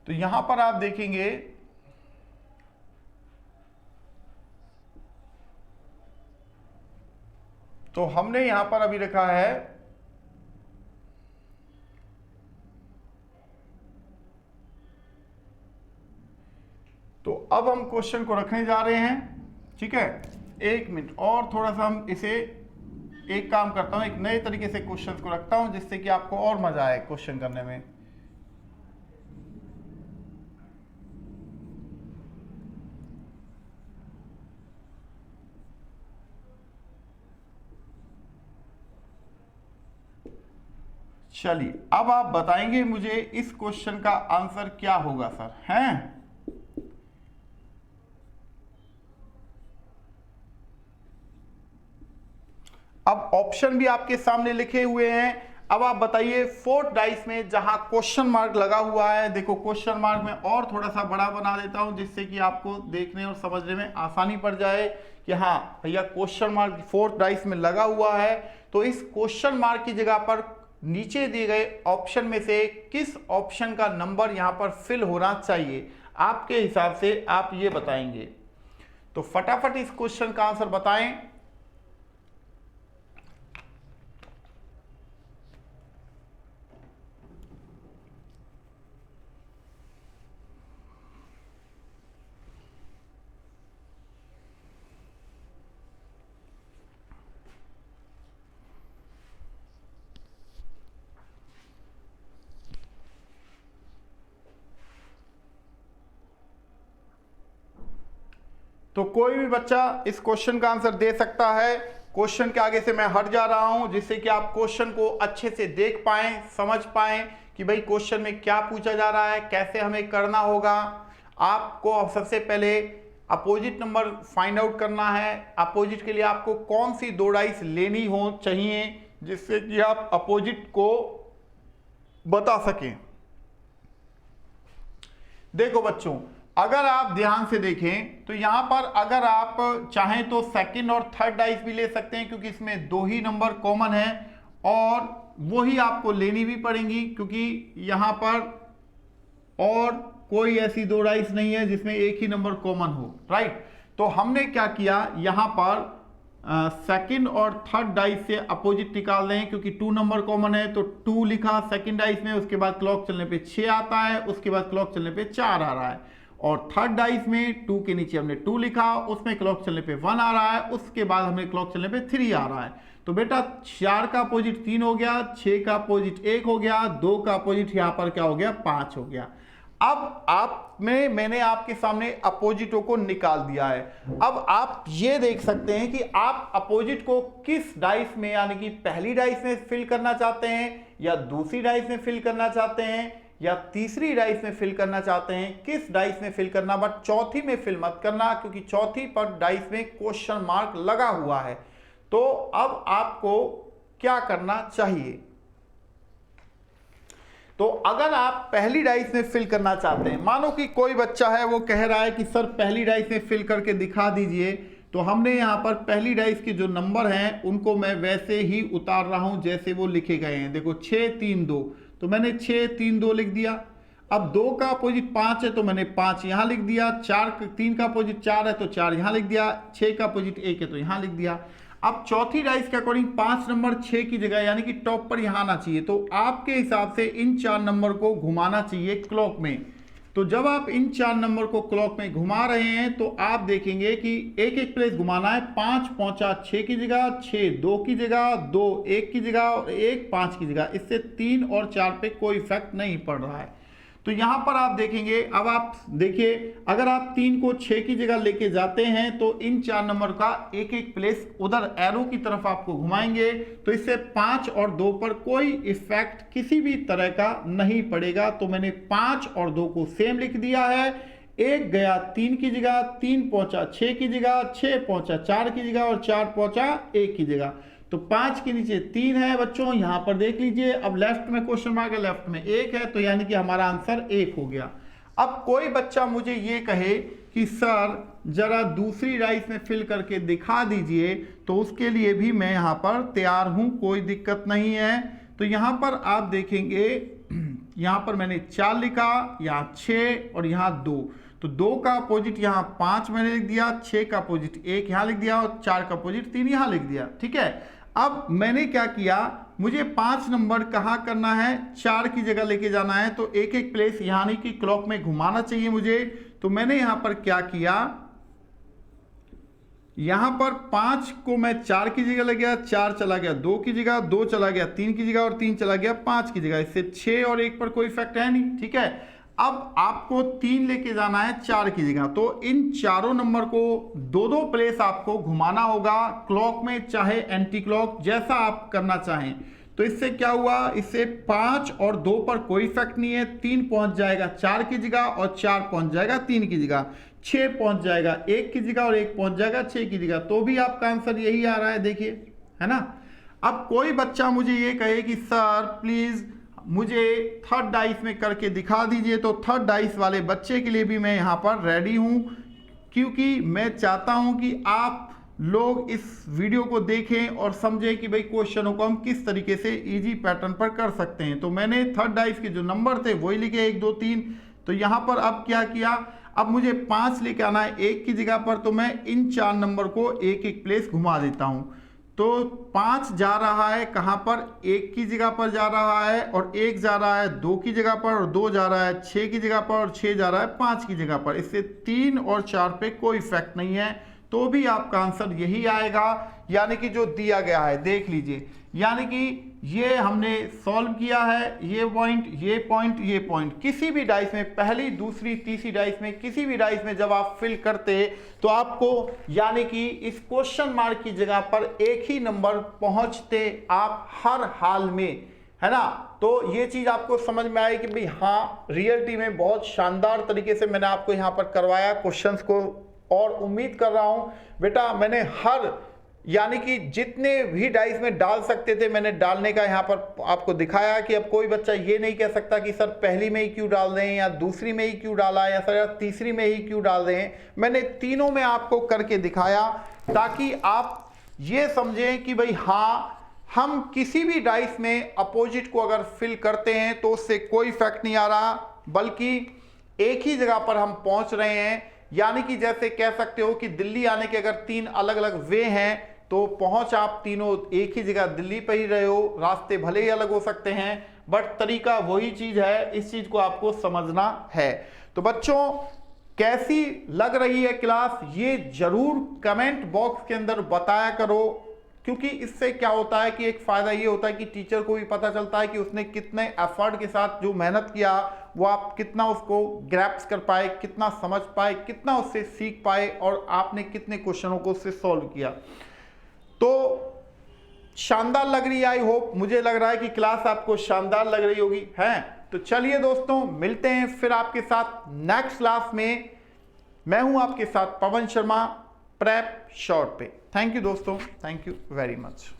तो यहां पर आप देखेंगे तो हमने यहां पर अभी रखा है तो अब हम क्वेश्चन को रखने जा रहे हैं, ठीक है। एक मिनट और थोड़ा सा हम इसे एक काम करता हूं, एक नए तरीके से क्वेश्चन को रखता हूं जिससे कि आपको और मजा आए क्वेश्चन करने में। चलिए अब आप बताएंगे मुझे इस क्वेश्चन का आंसर क्या होगा सर, हैं? अब ऑप्शन भी आपके सामने लिखे हुए हैं। अब आप बताइए फोर्थ डाइस में जहां क्वेश्चन मार्क लगा हुआ है, देखो क्वेश्चन मार्क में और थोड़ा सा बड़ा बना देता हूं जिससे कि आपको देखने और समझने में आसानी पड़ जाए कि हाँ भैया क्वेश्चन मार्क फोर्थ डाइस में लगा हुआ है। तो इस क्वेश्चन मार्क की जगह पर नीचे दिए गए ऑप्शन में से किस ऑप्शन का नंबर यहां पर फिल होना चाहिए आपके हिसाब से, आप ये बताएंगे। तो फटाफट इस क्वेश्चन का आंसर बताएं। तो कोई भी बच्चा इस क्वेश्चन का आंसर दे सकता है। क्वेश्चन के आगे से मैं हट जा रहा हूं जिससे कि आप क्वेश्चन को अच्छे से देख पाएं, समझ पाएं कि भाई क्वेश्चन में क्या पूछा जा रहा है, कैसे हमें करना होगा। आपको सबसे पहले अपोजिट नंबर फाइंड आउट करना है। अपोजिट के लिए आपको कौन सी 2 डाइस लेनी हो चाहिए जिससे कि आप अपोजिट को बता सकें। देखो बच्चों, अगर आप ध्यान से देखें तो यहां पर अगर आप चाहें तो सेकंड और थर्ड डाइस भी ले सकते हैं, क्योंकि इसमें 2 ही नंबर कॉमन है और वही आपको लेनी भी पड़ेंगी, क्योंकि यहां पर और कोई ऐसी 2 डाइस नहीं है जिसमें एक ही नंबर कॉमन हो, राइट। तो हमने क्या किया, यहां पर सेकंड और थर्ड डाइस से अपोजिट निकाल दें, क्योंकि 2 नंबर कॉमन है तो 2 लिखा सेकंड डाइस में, उसके बाद क्लॉक चलने पे 6 आता है, उसके बाद क्लॉक चलने पे 4 आ रहा है, और थर्ड डाइस में 2 के नीचे हमने 2 लिखा, उसमें क्लॉक चलने पे 1 आ रहा है, उसके बाद हमें क्लॉक चलने पे 3 आ रहा है। तो बेटा 4 का अपोजिट 3 हो गया, 6 का अपोजिट 1 हो गया, 2 का अपोजिट यहां पर क्या हो गया, 5 हो गया। अब मैंने आपके सामने अपोजिटों को निकाल दिया है। अब आप ये देख सकते हैं कि आप अपोजिट को किस डाइस में, यानी कि पहली डाइस में फिल करना चाहते हैं, या दूसरी डाइस में फिल करना चाहते हैं, या तीसरी डाइस में फिल करना चाहते हैं, किस डाइस में फिल करना, बट चौथी में फिल मत करना, क्योंकि चौथी पर डाइस में क्वेश्चन मार्क लगा हुआ है। तो अब आपको क्या करना चाहिए, तो अगर आप पहली डाइस में फिल करना चाहते हैं, मानो कि कोई बच्चा है वो कह रहा है कि सर पहली डाइस में फिल करके दिखा दीजिए, तो हमने यहाँ पर पहली डाइस के जो नंबर हैं उनको मैं वैसे ही उतार रहा हूं जैसे वो लिखे गए हैं। देखो 6 3 2, तो मैंने 6 3 2 लिख दिया। अब 2 का अपोजिट 5 है तो मैंने 5 यहां लिख दिया, 3 का अपोजिट 4 है तो 4 यहां लिख दिया, 6 का अपोजिट 1 है तो यहां लिख दिया। अब चौथी डाइस के अकॉर्डिंग 5 नंबर 6 की जगह, यानी कि टॉप पर यहां आना चाहिए, तो आपके हिसाब से इन 4 नंबर को घुमाना चाहिए क्लॉक में। तो जब आप इन 4 नंबर को क्लॉक में घुमा रहे हैं तो आप देखेंगे कि एक एक प्लेस घुमाना है। 5 पहुंचा 6 की जगह, 6 2 की जगह, 2 1 की जगह और 1 5 की जगह। इससे 3 और 4 पे कोई इफेक्ट नहीं पड़ रहा है। तो यहां पर आप देखेंगे, अब आप देखिए, अगर आप 3 को 6 की जगह लेके जाते हैं तो इन 4 नंबर का एक एक प्लेस उधर एरो की तरफ आपको घुमाएंगे, तो इससे 5 और 2 पर कोई इफेक्ट किसी भी तरह का नहीं पड़ेगा। तो मैंने 5 और 2 को सेम लिख दिया है। 1 गया 3 की जगह, 3 पहुंचा 6 की जगह, 6 पहुंचा 4 की जगह और 4 पहुंचा 1 की जगह। तो 5 के नीचे 3 है बच्चों, यहां पर देख लीजिए। अब लेफ्ट में क्वेश्चन मार्क है, लेफ्ट में 1 है, तो यानी कि हमारा आंसर 1 हो गया। अब कोई बच्चा मुझे ये कहे कि सर जरा दूसरी डाइस में फिल करके दिखा दीजिए, तो उसके लिए भी मैं यहां पर तैयार हूं, कोई दिक्कत नहीं है। तो यहां पर आप देखेंगे, यहां पर मैंने 4 लिखा, यहाँ 6 और यहाँ 2, तो 2 का अपोजिट यहाँ 5 मैंने लिख दिया, 6 का अपोजिट 1 यहाँ लिख दिया और 4 का अपोजिट 3 यहाँ लिख दिया। ठीक है, अब मैंने क्या किया, मुझे 5 नंबर कहाँ करना है, 4 की जगह लेके जाना है, तो एक एक प्लेस यानी कि क्लॉक में घुमाना चाहिए मुझे। तो मैंने यहां पर क्या किया, यहां पर 5 को मैं 4 की जगह ले गया, 4 चला गया 2 की जगह, 2 चला गया 3 की जगह और 3 चला गया 5 की जगह। इससे 6 और 1 पर कोई इफेक्ट है नहीं। ठीक है, अब आपको 3 लेके जाना है 4 की जगह, तो इन चारों नंबर को 2-2 प्लेस आपको घुमाना होगा क्लॉक में, चाहे एंटी क्लॉक, जैसा आप करना चाहें। तो इससे क्या हुआ, इससे 5 और 2 पर कोई इफेक्ट नहीं है। 3 पहुंच जाएगा 4 की जगह और 4 पहुंच जाएगा 3 की जगह, 6 पहुंच जाएगा 1 की जगह और 1 पहुंच जाएगा 6 की जगह। तो भी आपका आंसर यही आ रहा है, देखिए, है ना। अब कोई बच्चा मुझे ये कहे कि सर प्लीज मुझे थर्ड डाइस में करके दिखा दीजिए, तो थर्ड डाइस वाले बच्चे के लिए भी मैं यहाँ पर रेडी हूँ, क्योंकि मैं चाहता हूँ कि आप लोग इस वीडियो को देखें और समझें कि भाई क्वेश्चनों को हम किस तरीके से इजी पैटर्न पर कर सकते हैं। तो मैंने थर्ड डाइस के जो नंबर थे वही लिखे 1 2 3। तो यहाँ पर अब क्या किया, अब मुझे 5 लेके आना है 1 की जगह पर, तो मैं इन 4 नंबर को एक एक प्लेस घुमा देता हूँ। तो 5 जा रहा है कहाँ पर, 1 की जगह पर जा रहा है, और 1 जा रहा है 2 की जगह पर, और 2 जा रहा है 6 की जगह पर, और 6 जा रहा है 5 की जगह पर। इससे 3 और 4 पे कोई इफेक्ट नहीं है, तो भी आपका आंसर यही आएगा, यानी कि जो दिया गया है। देख लीजिए, यानी कि ये हमने सॉल्व किया है, ये पॉइंट, ये पॉइंट, ये पॉइंट। किसी भी डाइस में, पहली दूसरी तीसरी डाइस में, किसी भी डाइस में जब आप फिल करते तो आपको, यानी कि इस क्वेश्चन मार्क की जगह पर एक ही नंबर पहुंचते आप हर हाल में, है ना। तो ये चीज आपको समझ में आई कि भाई हाँ, रियलिटी में बहुत शानदार तरीके से मैंने आपको यहाँ पर करवाया क्वेश्चंस को, और उम्मीद कर रहा हूं बेटा मैंने हर यानी कि जितने भी डाइस में डाल सकते थे मैंने डालने का यहाँ पर आपको दिखाया कि अब कोई बच्चा ये नहीं कह सकता कि सर पहली में ही क्यों डाल दें या दूसरी में ही क्यों डाला है या सर तीसरी में ही क्यों डाल दें। मैंने तीनों में आपको करके दिखाया ताकि आप ये समझें कि भाई हाँ, हम किसी भी डाइस में अपोजिट को अगर फिल करते हैं तो उससे कोई इफेक्ट नहीं आ रहा, बल्कि एक ही जगह पर हम पहुंच रहे हैं। यानी कि जैसे कह सकते हो कि दिल्ली आने के अगर 3 अलग अलग वे हैं तो पहुंच आप तीनों एक ही जगह दिल्ली पर ही रहे हो। रास्ते भले ही अलग हो सकते हैं बट तरीका वही चीज है, इस चीज को आपको समझना है। तो बच्चों कैसी लग रही है क्लास ये जरूर कमेंट बॉक्स के अंदर बताया करो, क्योंकि इससे क्या होता है कि एक फायदा ये होता है कि टीचर को भी पता चलता है कि उसने कितने एफर्ट के साथ जो मेहनत किया वो आप कितना उसको ग्रैप्स कर पाए, कितना समझ पाए, कितना उससे सीख पाए और आपने कितने क्वेश्चनों को उससे सॉल्व किया। तो शानदार लग रही है, आई होप, मुझे लग रहा है कि क्लास आपको शानदार लग रही होगी है। तो चलिए दोस्तों मिलते हैं फिर आपके साथ नेक्स्ट क्लास में। मैं हूं आपके साथ पवन शर्मा, प्रेप शॉर्ट पे। थैंक यू दोस्तों, थैंक यू वेरी मच।